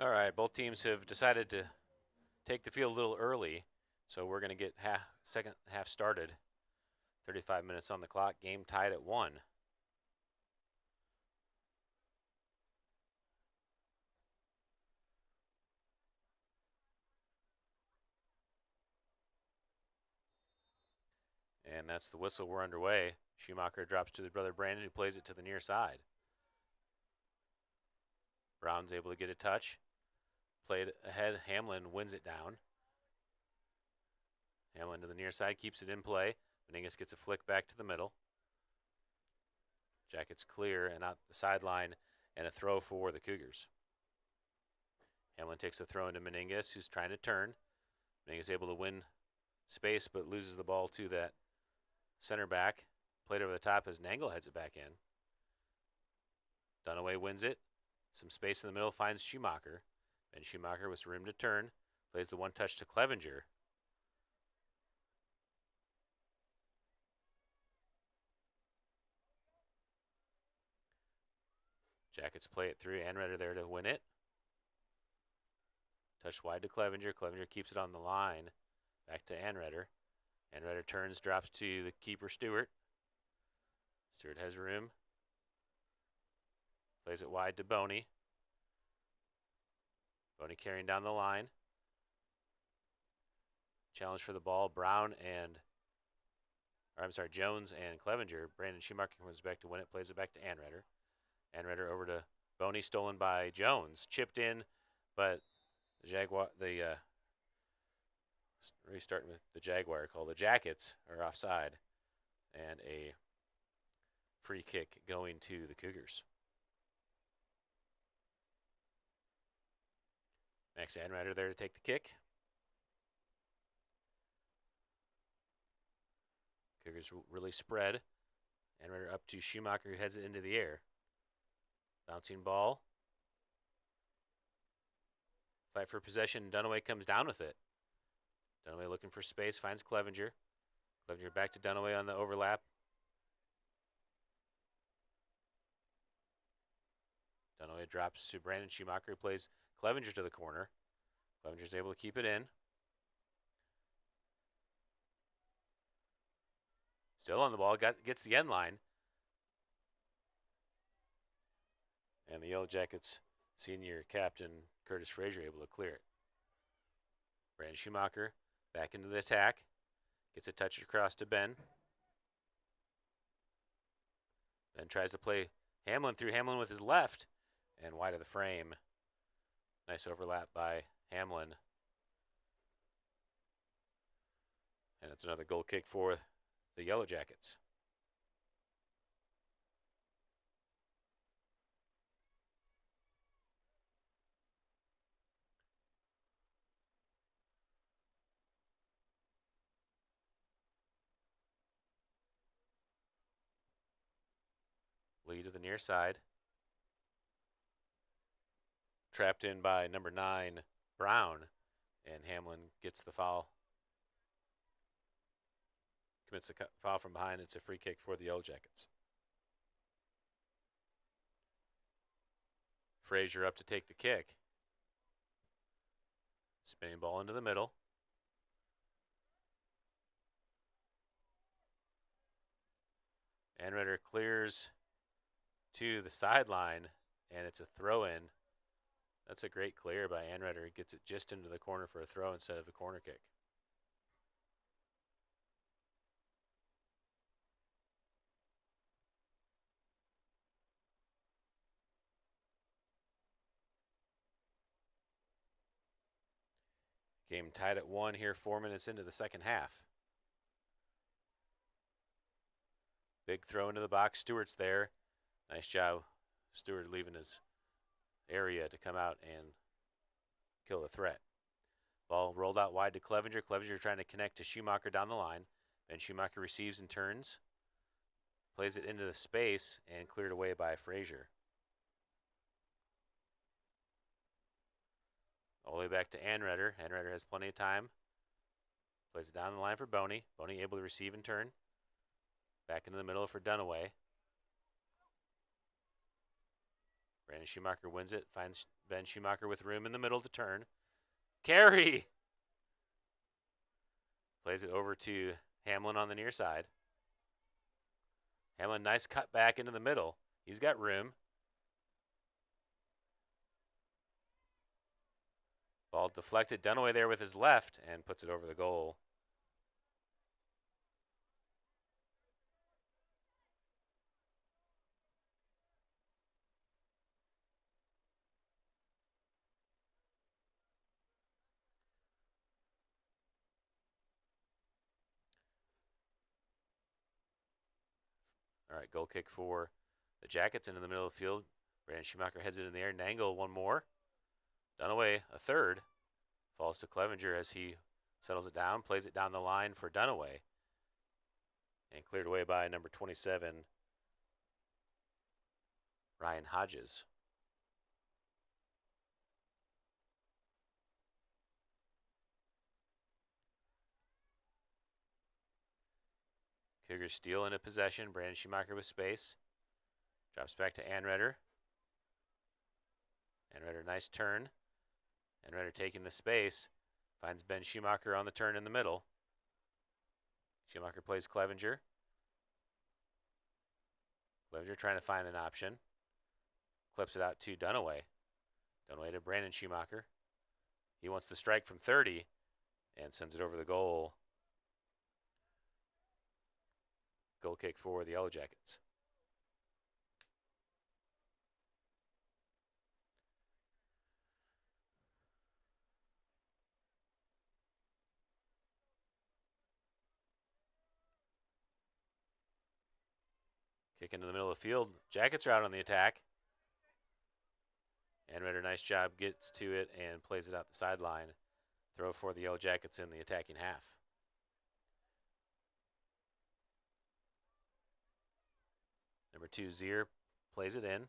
All right, both teams have decided to take the field a little early, so we're going to get second half started. 35 minutes on the clock, game tied at 1. And that's the whistle. We're underway. Schumacher drops to his brother Brandon, who plays it to the near side. Brown's able to get a touch. Played ahead. Hamlin wins it down. Hamlin to the near side, keeps it in play. Meningus gets a flick back to the middle. Jackets clear and out the sideline, and a throw for the Cougars. Hamlin takes a throw into Meningus, who's trying to turn. Meningus able to win space, but loses the ball to that center back. Played over the top as Nangle heads it back in. Dunaway wins it. Some space in the middle, finds Schumacher. And Schumacher with room to turn. Plays the one touch to Clevenger. Jackets play it through. Anredder there to win it. Touch wide to Clevenger. Clevenger keeps it on the line. Back to Anredder. Anredder turns, drops to the keeper, Stewart. Stewart has room. Plays it wide to Boney. Boney carrying down the line. Challenge for the ball. Jones and Clevenger. Brandon Schumacher comes back to win it. Plays it back to Anredder. Anredder over to Boney, stolen by Jones. Chipped in, but restarting with the Jaguar call. The Jackets are offside, and a free kick going to the Cougars. Max Anredder there to take the kick. Cougars really spread. Anredder up to Schumacher, who heads it into the air. Bouncing ball. Fight for possession. Dunaway comes down with it. Dunaway looking for space, finds Clevenger. Clevenger back to Dunaway on the overlap. Dunaway drops to Brandon Schumacher, who plays Clevenger to the corner. Clevenger's able to keep it in. Still on the ball, gets the end line. And the Yellow Jackets senior captain, Curtis Frazier, able to clear it. Brandon Schumacher back into the attack. Gets a touch across to Ben. Ben tries to play Hamlin through. Hamlin with his left. And wide of the frame. Nice overlap by Hamlin. And it's another goal kick for the Yellow Jackets. Lee to the near side. Trapped in by number 9, Brown. And Hamlin gets the foul. Commits the foul from behind. It's a free kick for the Yellow Jackets. Frazier up to take the kick. Spinning ball into the middle. Anredder clears to the sideline, and it's a throw-in. That's a great clear by Anredder. He gets it just into the corner for a throw instead of a corner kick. Game tied at 1 here, 4 minutes into the second half. Big throw into the box. Stewart's there. Nice job. Stewart leaving his area to come out and kill the threat. Ball rolled out wide to Clevenger. Clevenger trying to connect to Schumacher down the line. Ben Schumacher receives and turns. Plays it into the space and cleared away by Frazier. All the way back to Anredder. Anredder has plenty of time. Plays it down the line for Boney. Boney able to receive and turn. Back into the middle for Dunaway. Brandon Schumacher wins it, finds Ben Schumacher with room in the middle to turn. Carry! Plays it over to Hamlin on the near side. Hamlin, nice cut back into the middle. He's got room. Ball deflected. Dunaway there with his left and puts it over the goal. All right, goal kick for the Jackets into the middle of the field. Brandon Schumacher heads it in the air. Nangle, one more. Dunaway, a third. Falls to Clevenger as he settles it down, plays it down the line for Dunaway. And cleared away by number 27, Ryan Hodges. Cougars steal into possession. Brandon Schumacher with space. Drops back to Anreder. Anreder, nice turn. Anreder taking the space. Finds Ben Schumacher on the turn in the middle. Schumacher plays Clevenger. Clevenger trying to find an option. Clips it out to Dunaway. Dunaway to Brandon Schumacher. He wants the strike from 30 and sends it over the goal. Goal kick for the Yellow Jackets. Kick into the middle of the field. Jackets are out on the attack. Anreder, nice job, gets to it and plays it out the sideline. Throw for the Yellow Jackets in the attacking half. Number 2, Zier, plays it in.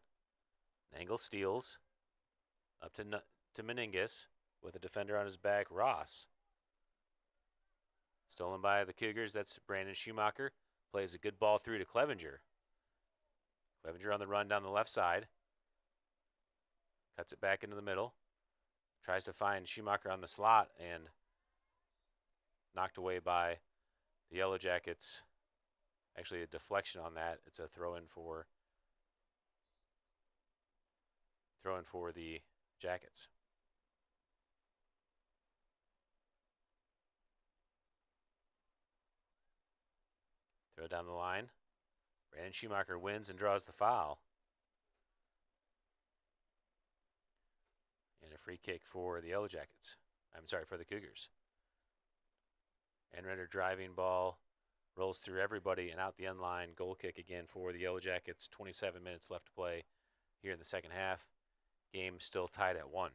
Nangle steals. Up to Meningus with a defender on his back, Ross. Stolen by the Cougars, that's Brandon Schumacher. Plays a good ball through to Clevenger. Clevenger on the run down the left side. Cuts it back into the middle. Tries to find Schumacher on the slot and knocked away by the Yellow Jackets. Actually, a deflection on that. It's a throw-in for the Jackets. Throw it down the line. Brandon Schumacher wins and draws the foul. And a free kick for the Yellow Jackets. I'm sorry, for the Cougars. Anreder driving ball. Rolls through everybody and out the end line. Goal kick again for the Yellow Jackets. 27 minutes left to play here in the second half. Game still tied at 1.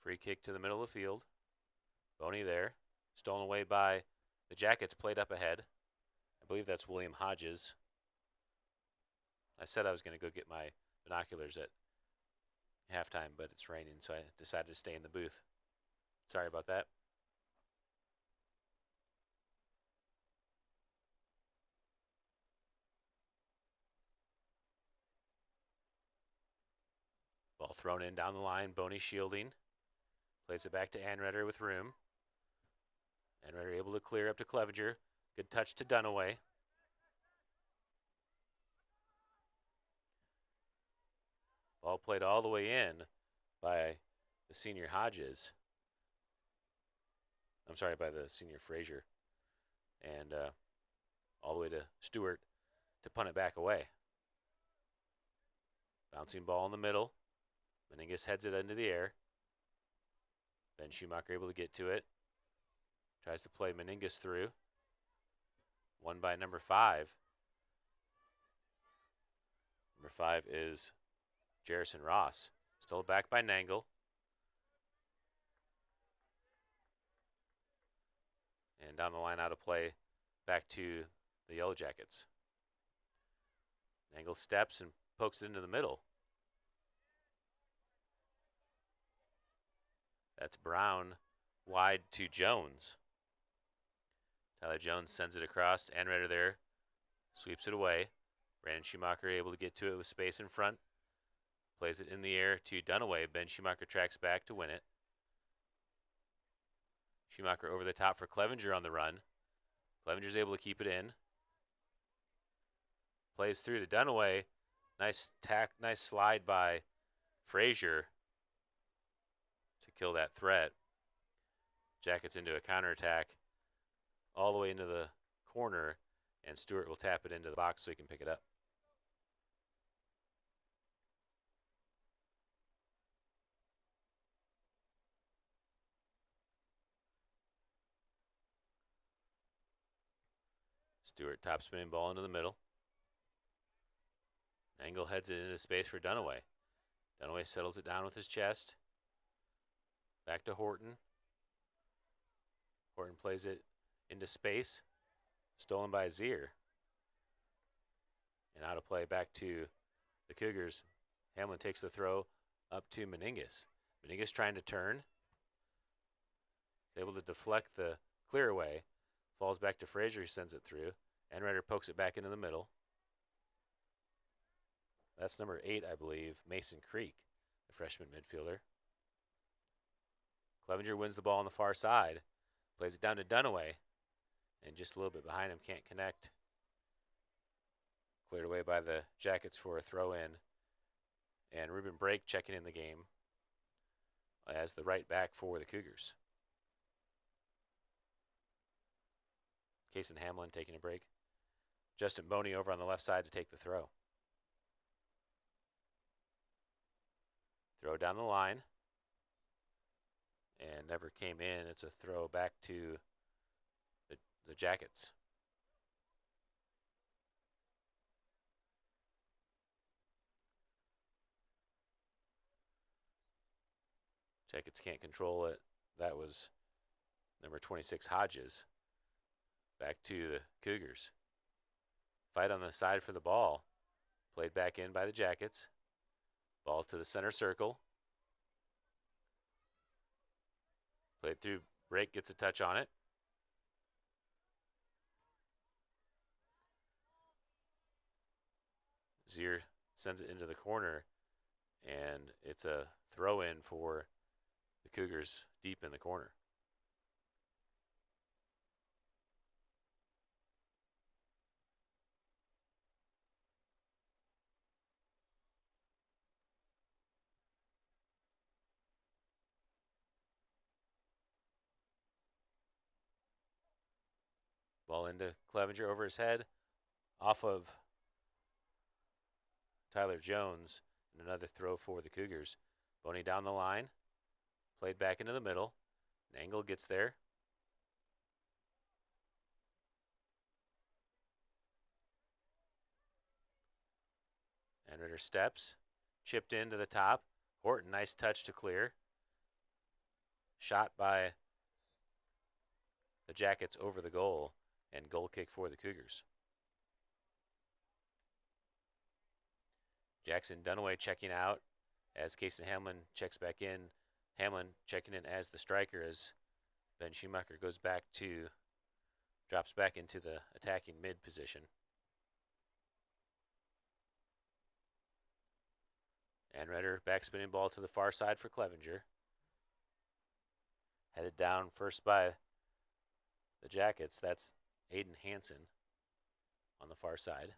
Free kick to the middle of the field. Boney there. Stolen away by the Jackets, played up ahead. I believe that's William Hodges. I said I was going to go get my binoculars at halftime, but it's raining, so I decided to stay in the booth. Sorry about that. Ball thrown in down the line. Boney shielding. Plays it back to Anreder with room. Anreder able to clear up to Clevenger. Good touch to Dunaway. Ball played all the way in by the senior Hodges. I'm sorry, by the senior Frazier. And all the way to Stewart to punt it back away. Bouncing ball in the middle. Meningus heads it into the air. Ben Schumacher able to get to it. Tries to play Meningus through. Won by number 5. Number 5 is Jerison Ross. Still back by Nangle. And down the line out of play back to the Yellow Jackets. Nangle steps and pokes it into the middle. That's Brown wide to Jones. Tyler Jones sends it across. Anredder there sweeps it away. Brandon Schumacher able to get to it with space in front. Plays it in the air to Dunaway. Ben Schumacher tracks back to win it. Schumacher over the top for Clevenger on the run. Clevenger's able to keep it in. Plays through to Dunaway. Nice slide by Frazier to kill that threat. Jackets into a counterattack all the way into the corner, and Stewart will tap it into the box so he can pick it up. Stewart top spinning ball into the middle. Angle heads it into space for Dunaway. Dunaway settles it down with his chest. Back to Horton. Horton plays it into space. Stolen by Zier. And out of play back to the Cougars. Hamlin takes the throw up to Meningus. Meningus trying to turn. He's able to deflect the clear away. Falls back to Frazier, who sends it through. Anredder pokes it back into the middle. That's number 8, I believe, Mason Creek, the freshman midfielder. Clevenger wins the ball on the far side. Plays it down to Dunaway. And just a little bit behind him, can't connect. Cleared away by the Jackets for a throw-in. And Ruben Brake checking in the game as the right back for the Cougars. Cason Hamlin taking a break. Justin Boney over on the left side to take the throw. Throw down the line. And never came in. It's a throw back to the Jackets. Jackets can't control it. That was number 26, Hodges. Back to the Cougars. Fight on the side for the ball. Played back in by the Jackets. Ball to the center circle. Played through. Brake gets a touch on it. Zier sends it into the corner, and it's a throw-in for the Cougars deep in the corner. Ball into Clevenger over his head, off of Tyler Jones, and another throw for the Cougars. Boney down the line, played back into the middle. Nangle gets there. Anredder steps, chipped into the top. Horton, nice touch to clear. Shot by the Jackets over the goal, and goal kick for the Cougars. Jackson Dunaway checking out as Cason Hamlin checks back in. Hamlin checking in as the striker as Ben Schumacher drops back into the attacking mid position. Anredder backspinning ball to the far side for Clevenger. Headed down first by the Jackets. That's Aiden Hansen on the far side.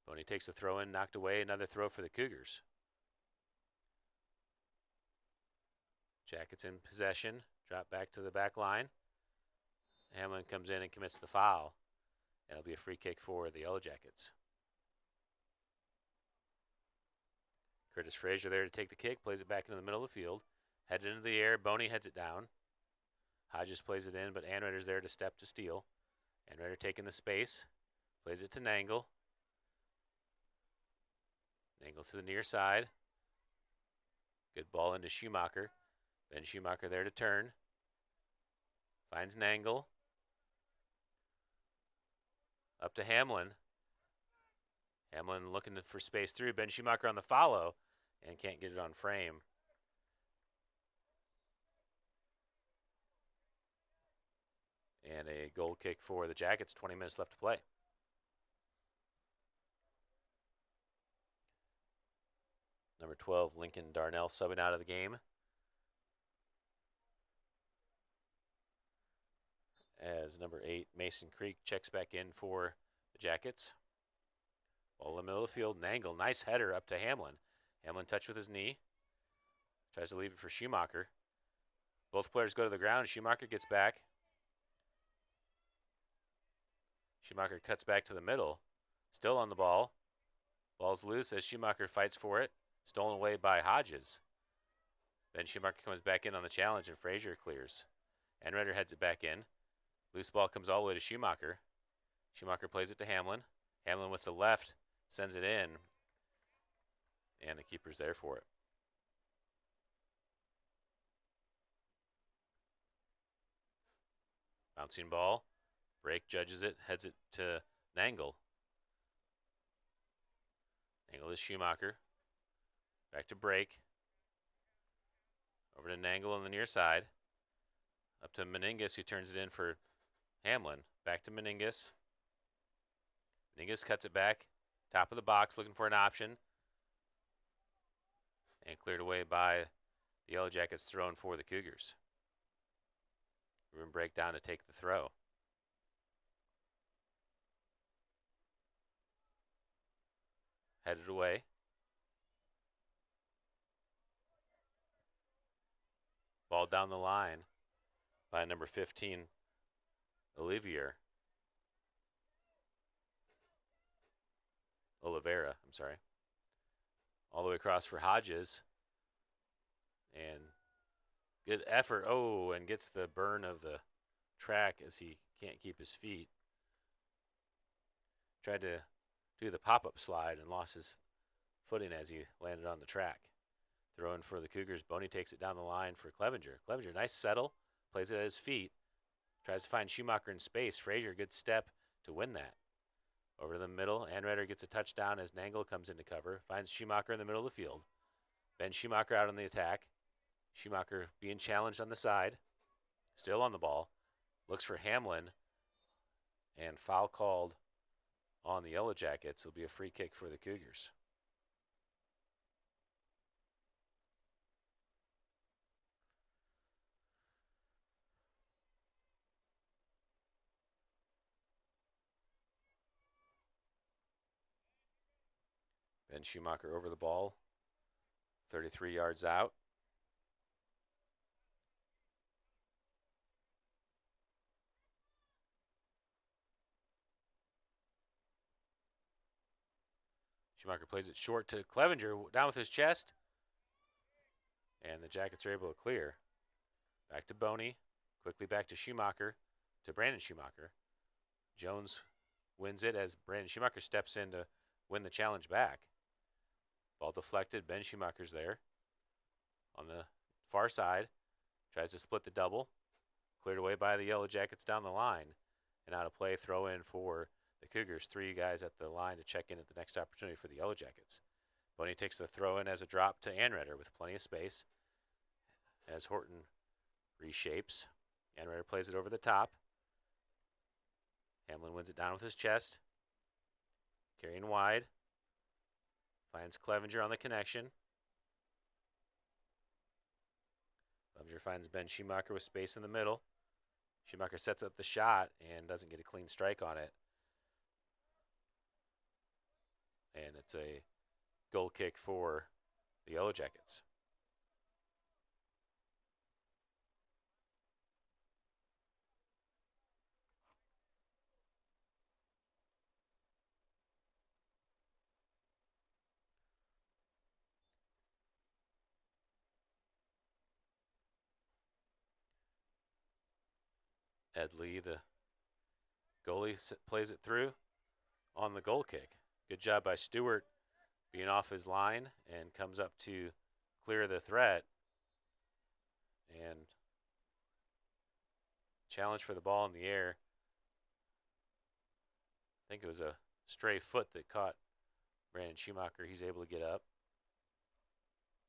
Boney takes a throw in, knocked away. Another throw for the Cougars. Jackets in possession. Drop back to the back line. Hamlin comes in and commits the foul. And it'll be a free kick for the Yellow Jackets. Curtis Frazier there to take the kick. Plays it back into the middle of the field. Headed into the air. Boney heads it down. Hodges plays it in, but Anredder's there to step to steal. Anredder taking the space. Plays it to Nangle. Nangle to the near side. Good ball into Schumacher. Ben Schumacher there to turn. Finds Nangle. Up to Hamlin. Hamlin looking for space through. Ben Schumacher on the follow and can't get it on frame. And a goal kick for the Jackets. 20 minutes left to play. Number 12, Lincoln Darnell subbing out of the game. As number 8, Mason Creek checks back in for the Jackets. Ball in the middle of the field, an angle, nice header up to Hamlin. Hamlin touched with his knee. Tries to leave it for Schumacher. Both players go to the ground. Schumacher gets back. Schumacher cuts back to the middle. Still on the ball. Ball's loose as Schumacher fights for it. Stolen away by Hodges. Ben Schumacher comes back in on the challenge and Frazier clears. Enrider heads it back in. Loose ball comes all the way to Schumacher. Schumacher plays it to Hamlin. Hamlin with the left sends it in. And the keeper's there for it. Bouncing ball. Brake judges it, heads it to Nangle. Nangle is Schumacher. Back to Brake. Over to Nangle on the near side. Up to Meningus, who turns it in for Hamlin. Back to Meningus. Meningus cuts it back. Top of the box, looking for an option. And cleared away by the Yellow Jackets, thrown for the Cougars. Room breakdown to take the throw. Headed away. Ball down the line by number 15, Oliveira, I'm sorry. All the way across for Hodges. And good effort. Oh, and gets the burn of the track as he can't keep his feet. Tried to do the pop-up slide and lost his footing as he landed on the track. Throwing for the Cougars. Boney takes it down the line for Clevenger. Clevenger, nice settle. Plays it at his feet. Tries to find Schumacher in space. Frazier, good step to win that. Over to the middle. Anreder gets a touchdown as Nangle comes into cover. Finds Schumacher in the middle of the field. Ben Schumacher out on the attack. Schumacher being challenged on the side. Still on the ball. Looks for Hamlin. And foul called on the Yellow Jackets. It'll be a free kick for the Cougars. Ben Schumacher over the ball, 33 yards out. Schumacher plays it short to Clevenger, down with his chest. And the Jackets are able to clear. Back to Boney, quickly back to Schumacher, to Brandon Schumacher. Jones wins it as Brandon Schumacher steps in to win the challenge back. Ball deflected. Ben Schumacher's there on the far side. Tries to split the double. Cleared away by the Yellow Jackets down the line. And out of play, throw in for the Cougars. 3 guys at the line to check in at the next opportunity for the Yellow Jackets. Boney takes the throw in as a drop to Anreder with plenty of space. As Horton reshapes. Anreder plays it over the top. Hamlin wins it down with his chest. Carrying wide. Finds Clevenger on the connection. Clevenger finds Ben Schumacher with space in the middle. Schumacher sets up the shot and doesn't get a clean strike on it. And it's a goal kick for the Yellow Jackets. Ed Lee, the goalie, plays it through on the goal kick. Good job by Stewart being off his line and comes up to clear the threat. And challenge for the ball in the air. think it was a stray foot that caught Brandon Schumacher. He's able to get up.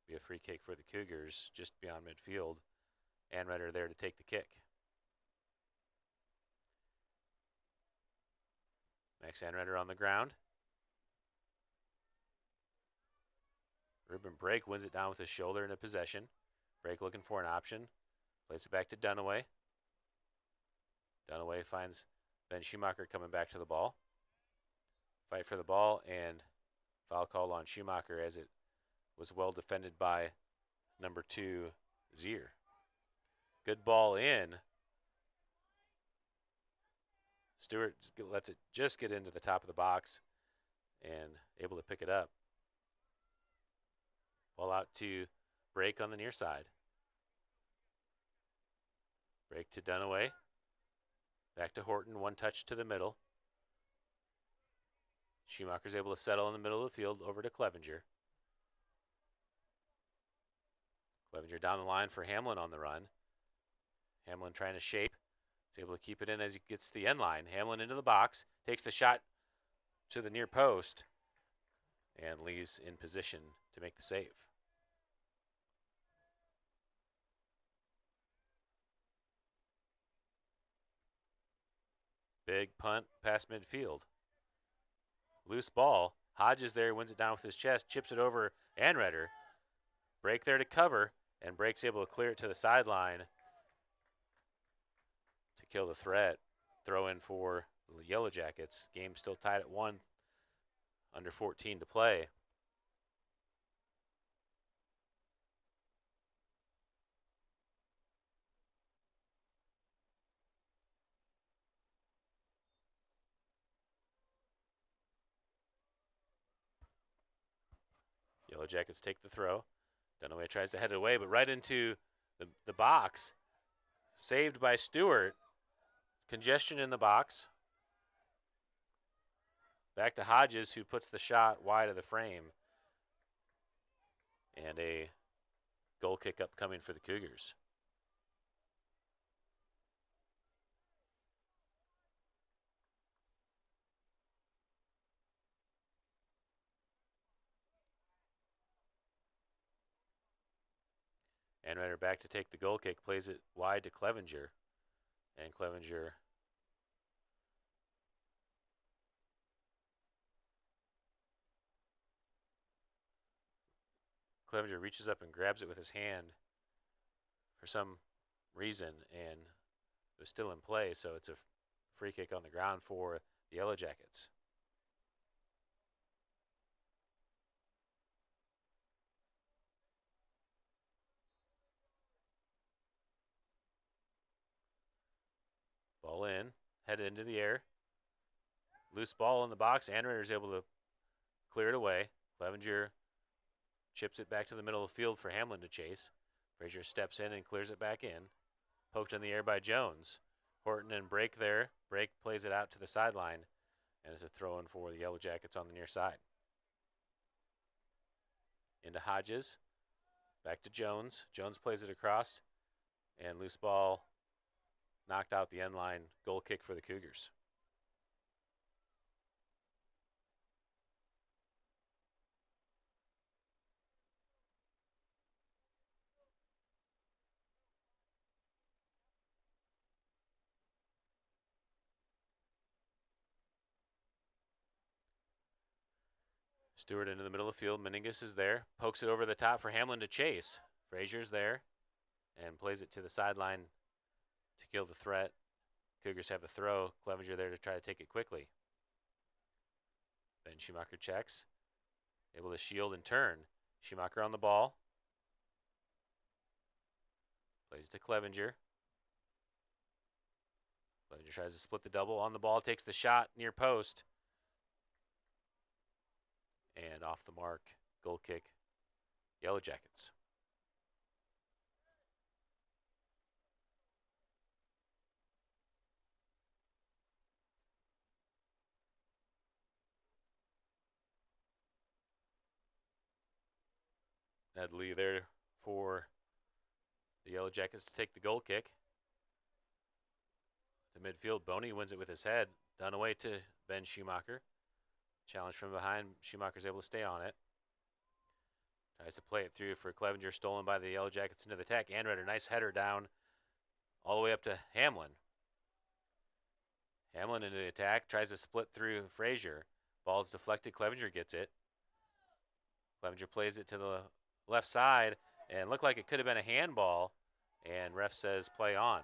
Be a free kick for the Cougars just beyond midfield. Anredder there to take the kick. Max Anredder on the ground. Ruben Brake wins it down with his shoulder into possession. Brake looking for an option. Plays it back to Dunaway. Dunaway finds Ben Schumacher coming back to the ball. Fight for the ball and foul call on Schumacher as it was well defended by number 2, Zier. Good ball in. Stewart lets it just get into the top of the box and able to pick it up. Ball out to Brake on the near side. Brake to Dunaway. Back to Horton, one touch to the middle. Schumacher's able to settle in the middle of the field over to Clevenger. Clevenger down the line for Hamlin on the run. Hamlin trying to shape. He's able to keep it in as he gets to the end line. Hamlin into the box. Takes the shot to the near post. And Lee's in position to make the save. Big punt past midfield. Loose ball. Hodges there, wins it down with his chest, chips it over Anredder. Brake there to cover, and Brake's able to clear it to the sideline to kill the threat. Throw in for the Yellow Jackets. Game still tied at 1, under 14 to play. Yellow Jackets take the throw. Dunaway tries to head it away, but right into the box. Saved by Stewart. Congestion in the box. Back to Hodges, who puts the shot wide of the frame. And a goal kick upcoming for the Cougars. Anredder back to take the goal kick, plays it wide to Clevenger. And Clevenger reaches up and grabs it with his hand for some reason, and it was still in play, so it's a free kick on the ground for the Yellow Jackets. Ball in, headed into the air. Loose ball in the box. Anredder is able to clear it away. Clevenger chips it back to the middle of the field for Hamlin to chase. Frazier steps in and clears it back in. Poked in the air by Jones. Horton and Brake there. Brake plays it out to the sideline, and it's a throw-in for the Yellow Jackets on the near side. Into Hodges. Back to Jones. Jones plays it across, and loose ball knocked out the end line. Goal kick for the Cougars. Stewart into the middle of the field. Meningus is there. Pokes it over the top for Hamlin to chase. Frazier's there and plays it to the sideline to kill the threat. Cougars have the throw. Clevenger there to try to take it quickly. Ben Schumacher checks. Able to shield and turn. Schumacher on the ball. Plays to Clevenger. Clevenger tries to split the double on the ball. Takes the shot near post. And off the mark, goal kick, Yellow Jackets. Ned Lee there for the Yellow Jackets to take the goal kick. to midfield. Boney wins it with his head. Dunaway to Ben Schumacher. Challenge from behind. Schumacher's able to stay on it. Tries to play it through for Clevenger, stolen by the Yellow Jackets into the attack. Anreder, nice header down all the way up to Hamlin. Hamlin into the attack, tries to split through Frazier. Ball's deflected, Clevenger gets it. Clevenger plays it to the left side, and looked like it could have been a handball, and ref says play on.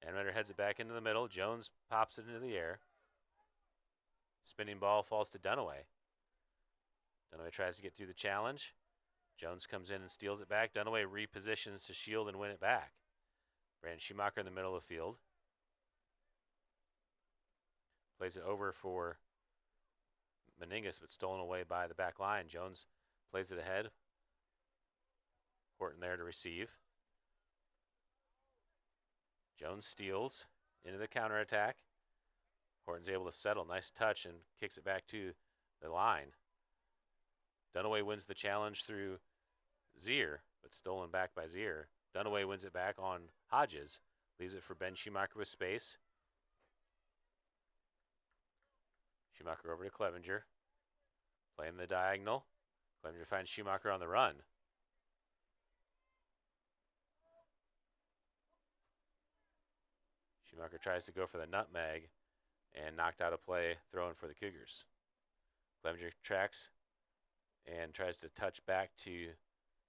Anreder heads it back into the middle. Jones pops it into the air. Spinning ball falls to Dunaway. Dunaway tries to get through the challenge. Jones comes in and steals it back. Dunaway repositions to shield and win it back. Brandon Schumacher in the middle of the field. Plays it over for Meningus, but stolen away by the back line. Jones plays it ahead. Horton there to receive. Jones steals into the counterattack. Horton's able to settle. Nice touch and kicks it back to the line. Dunaway wins the challenge through Zier, but stolen back by Zier. Dunaway wins it back on Hodges. Leaves it for Ben Schumacher with space. Schumacher over to Clevenger. Playing the diagonal. Clevenger finds Schumacher on the run. Schumacher tries to go for the nutmeg and knocked out of play, throwing for the Cougars. Clevenger tracks and tries to touch back to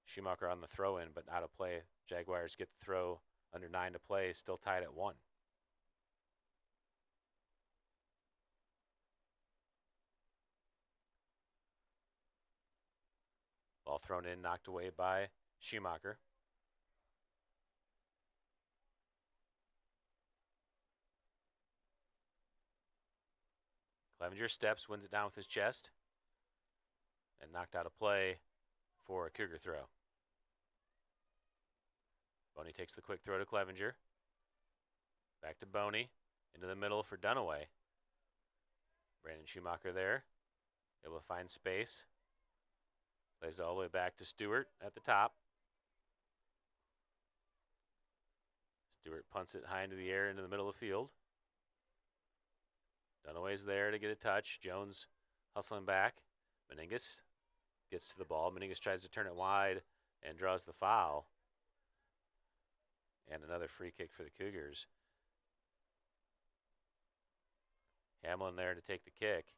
Schumacher on the throw-in, but out of play. Jaguars get the throw under 9 to play, still tied at 1. Ball thrown in, knocked away by Schumacher. Clevenger steps, wins it down with his chest, and knocked out of play for a Cougar throw. Boney takes the quick throw to Clevenger. Back to Boney, into the middle for Dunaway. Brandon Schumacher there, able to find space. Plays it all the way back to Stewart at the top. Stewart punts it high into the air into the middle of the field. Dunaway's there to get a touch. Jones hustling back. Meningus gets to the ball. Meningus tries to turn it wide and draws the foul. And another free kick for the Cougars. Hamlin there to take the kick.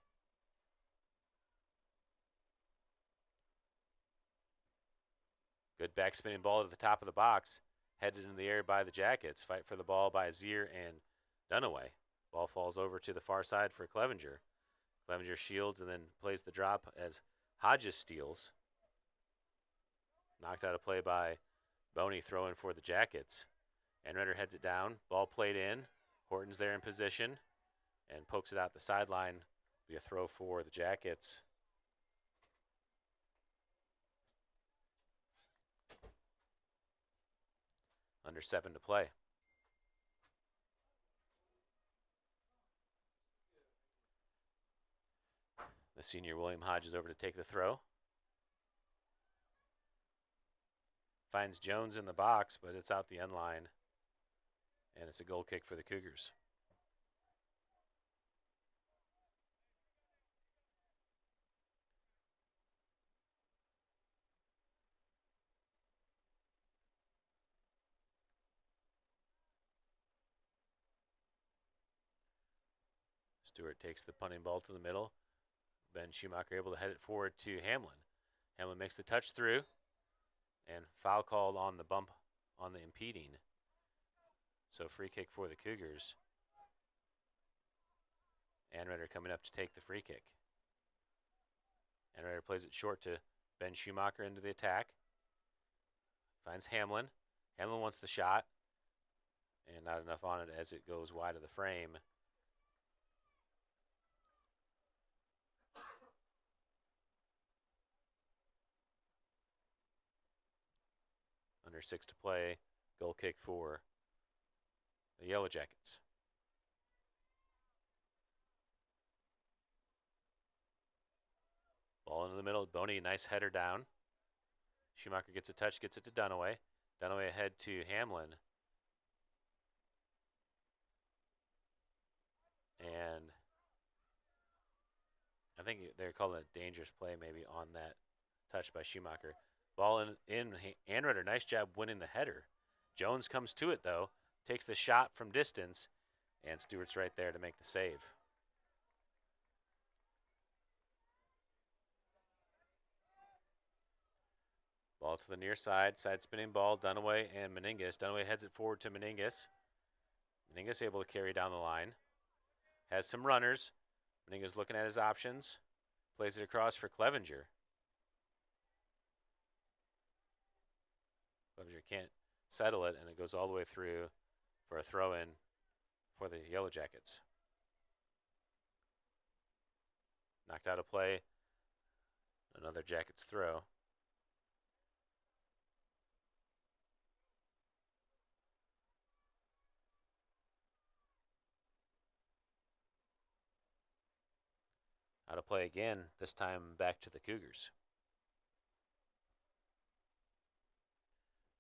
Good backspinning ball to the top of the box. Headed in the air by the Jackets. Fight for the ball by Zier and Dunaway. Ball falls over to the far side for Clevenger. Clevenger shields and then plays the drop as Hodges steals. Knocked out of play by Boney, throwing for the Jackets. Anreder heads it down. Ball played in. Horton's there in position and pokes it out the sideline. Be a throw for the Jackets. Under 7 to play. The senior William Hodges over to take the throw. Finds Jones in the box, but it's out the end line. And it's a goal kick for the Cougars. Stewart takes the punting ball to the middle. Ben Schumacher able to head it forward to Hamlin. Hamlin makes the touch through. And foul called on the bump on the impeding. So free kick for the Cougars. Anreder coming up to take the free kick. Anreder plays it short to Ben Schumacher into the attack. Finds Hamlin. Hamlin wants the shot. And not enough on it as it goes wide of the frame. Under 6 to play. Goal kick for the Yellow Jackets. Ball into the middle. Boney, nice header down. Schumacher gets a touch, gets it to Dunaway. Dunaway ahead to Hamlin. And I think they're calling a dangerous play maybe on that touch by Schumacher. Ball in Anreder, nice job winning the header. Jones comes to it, though, takes the shot from distance, and Stewart's right there to make the save. Ball to the near side spinning ball, Dunaway and Meningas. Dunaway heads it forward to Meningas. Meningas able to carry down the line. Has some runners. Meningas looking at his options. Plays it across for Clevenger. Clevenger can't settle it, and it goes all the way through for a throw-in for the Yellow Jackets. Knocked out of play. Another Jackets throw. Out of play again, this time back to the Cougars.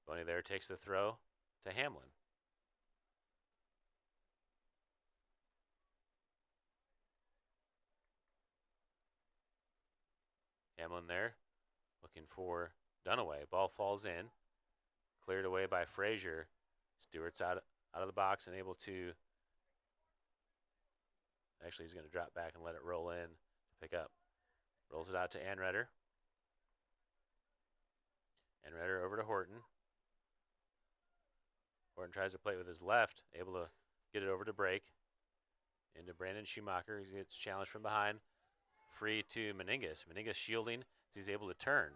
Boney there takes the throw to Hamlin. Hamlin there, looking for Dunaway. Ball falls in, cleared away by Frazier. Stewart's out of the box and able to. Actually, he's going to drop back and let it roll in to pick up. Rolls it out to Anreder. Anreder over to Horton. Horton tries to play it with his left, able to get it over to Brake. Into Brandon Schumacher. He gets challenged from behind. Free to Meningas. Meningas shielding as he's able to turn.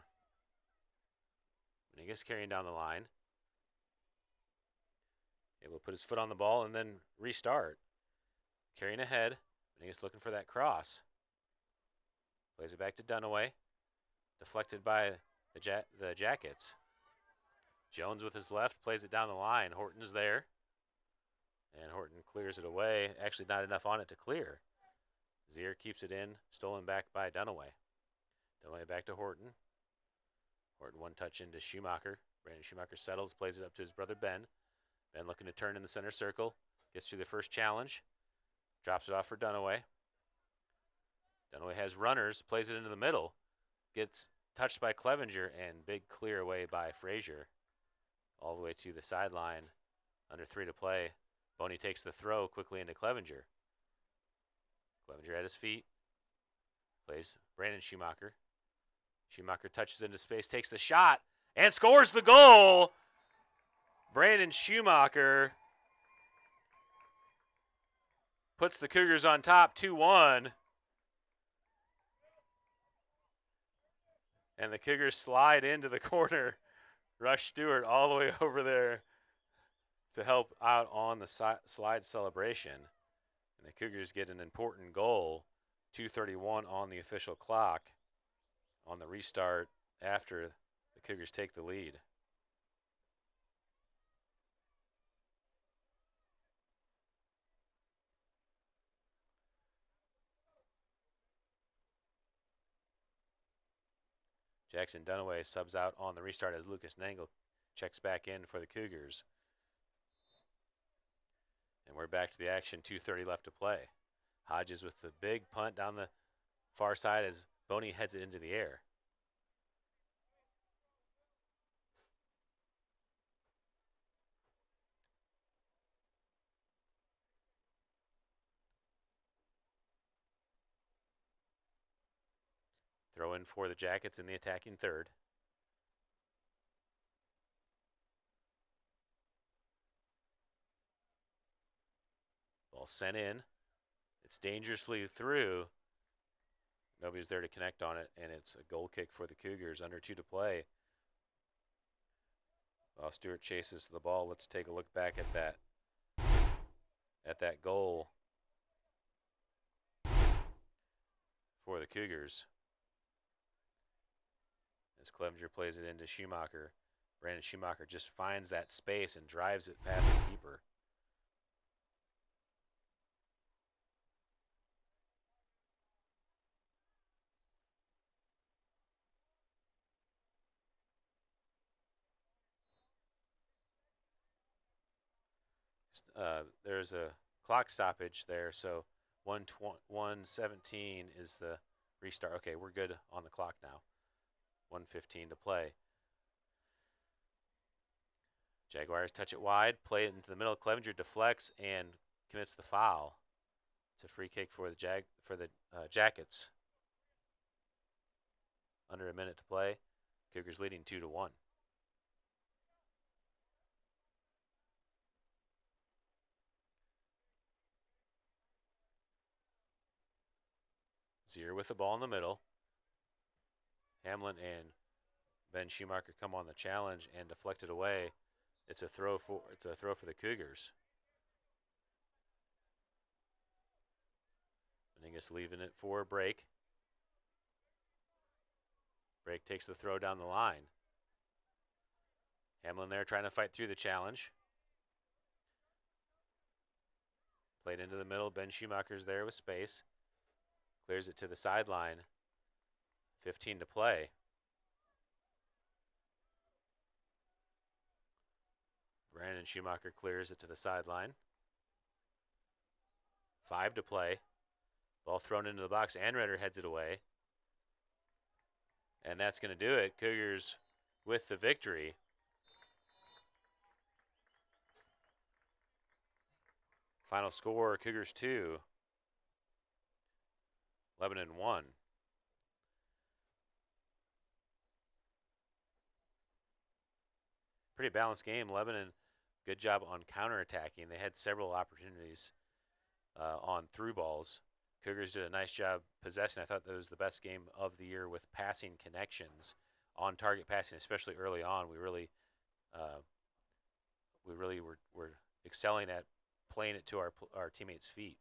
Meningas carrying down the line. Able to put his foot on the ball and then restart. Carrying ahead. Meningas looking for that cross. Plays it back to Dunaway. Deflected by the Jackets. Jones with his left plays it down the line. Horton's there. And Horton clears it away. Actually not enough on it to clear. Zier keeps it in. Stolen back by Dunaway. Dunaway back to Horton. Horton one touch into Schumacher. Brandon Schumacher settles, plays it up to his brother Ben. Ben looking to turn in the center circle. Gets through the first challenge. Drops it off for Dunaway. Dunaway has runners, plays it into the middle. Gets touched by Clevenger and big clear away by Frazier. All the way to the sideline. Under 3 to play. Boney takes the throw quickly into Clevenger. Clevenger at his feet. Plays Brandon Schumacher. Schumacher touches into space, takes the shot, and scores the goal. Brandon Schumacher puts the Cougars on top 2-1. And the Cougars slide into the corner. Rush Stewart all the way over there to help out on the slide celebration. And the Cougars get an important goal, 2:31 on the official clock on the restart after the Cougars take the lead. Jackson Dunaway subs out on the restart as Lucas Nangle checks back in for the Cougars. And we're back to the action, 2:30 left to play. Hodges with the big punt down the far side as Boney heads it into the air. Throw in for the Jackets in the attacking third. Ball sent in. It's dangerously through. Nobody's there to connect on it, and it's a goal kick for the Cougars. Under 2 to play. While Stewart chases the ball, let's take a look back at that goal for the Cougars. As Clevenger plays it into Schumacher. Brandon Schumacher just finds that space and drives it past the keeper. There's a clock stoppage there, so 1:17 is the restart. Okay, we're good on the clock now. 1:15 to play. Jaguars touch it wide, play it into the middle. Clevenger deflects and commits the foul. It's a free kick for the Jackets. Under a minute to play. Cougars leading 2-1. Zier with the ball in the middle. Hamlin and Ben Schumacher come on the challenge and deflect it away. It's a throw for the Cougars. Meningus leaving it for Brake. Brake takes the throw down the line. Hamlin there trying to fight through the challenge. Played into the middle. Ben Schumacher's there with space. Clears it to the sideline. 15 to play. Brandon Schumacher clears it to the sideline. 5 to play. Ball thrown into the box. Anreder heads it away. And that's going to do it. Cougars with the victory. Final score, Cougars 2. Lebanon 1. Pretty balanced game. Lebanon, good job on counterattacking. They had several opportunities on through balls. Cougars did a nice job possessing. I thought that was the best game of the year with passing connections, on target passing, especially early on. We really were excelling at playing it to our teammates' feet.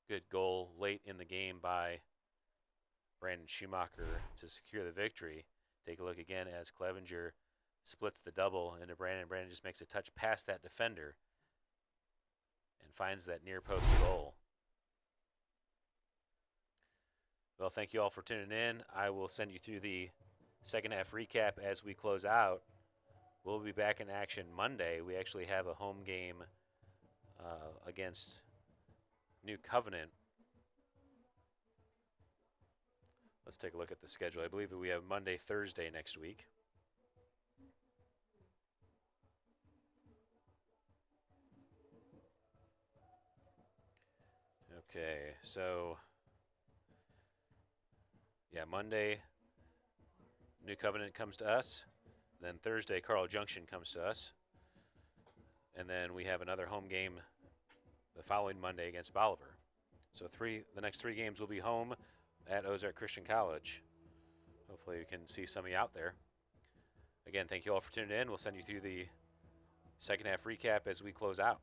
Good goal late in the game by Brandon Schumacher to secure the victory. Take a look again as Clevenger splits the double into Brandon. Brandon just makes a touch past that defender and finds that near post goal. Well, thank you all for tuning in. I will send you through the second half recap as we close out. We'll be back in action Monday. We actually have a home game against New Covenant. Let's take a look at the schedule. I believe that we have Monday, Thursday next week. Okay, so yeah, Monday, New Covenant comes to us. Then Thursday, Carl Junction comes to us. And then we have another home game the following Monday against Bolivar. So the next three games will be home at Ozark Christian College. Hopefully we can see some of you out there. Again, thank you all for tuning in. We'll send you through the second half recap as we close out.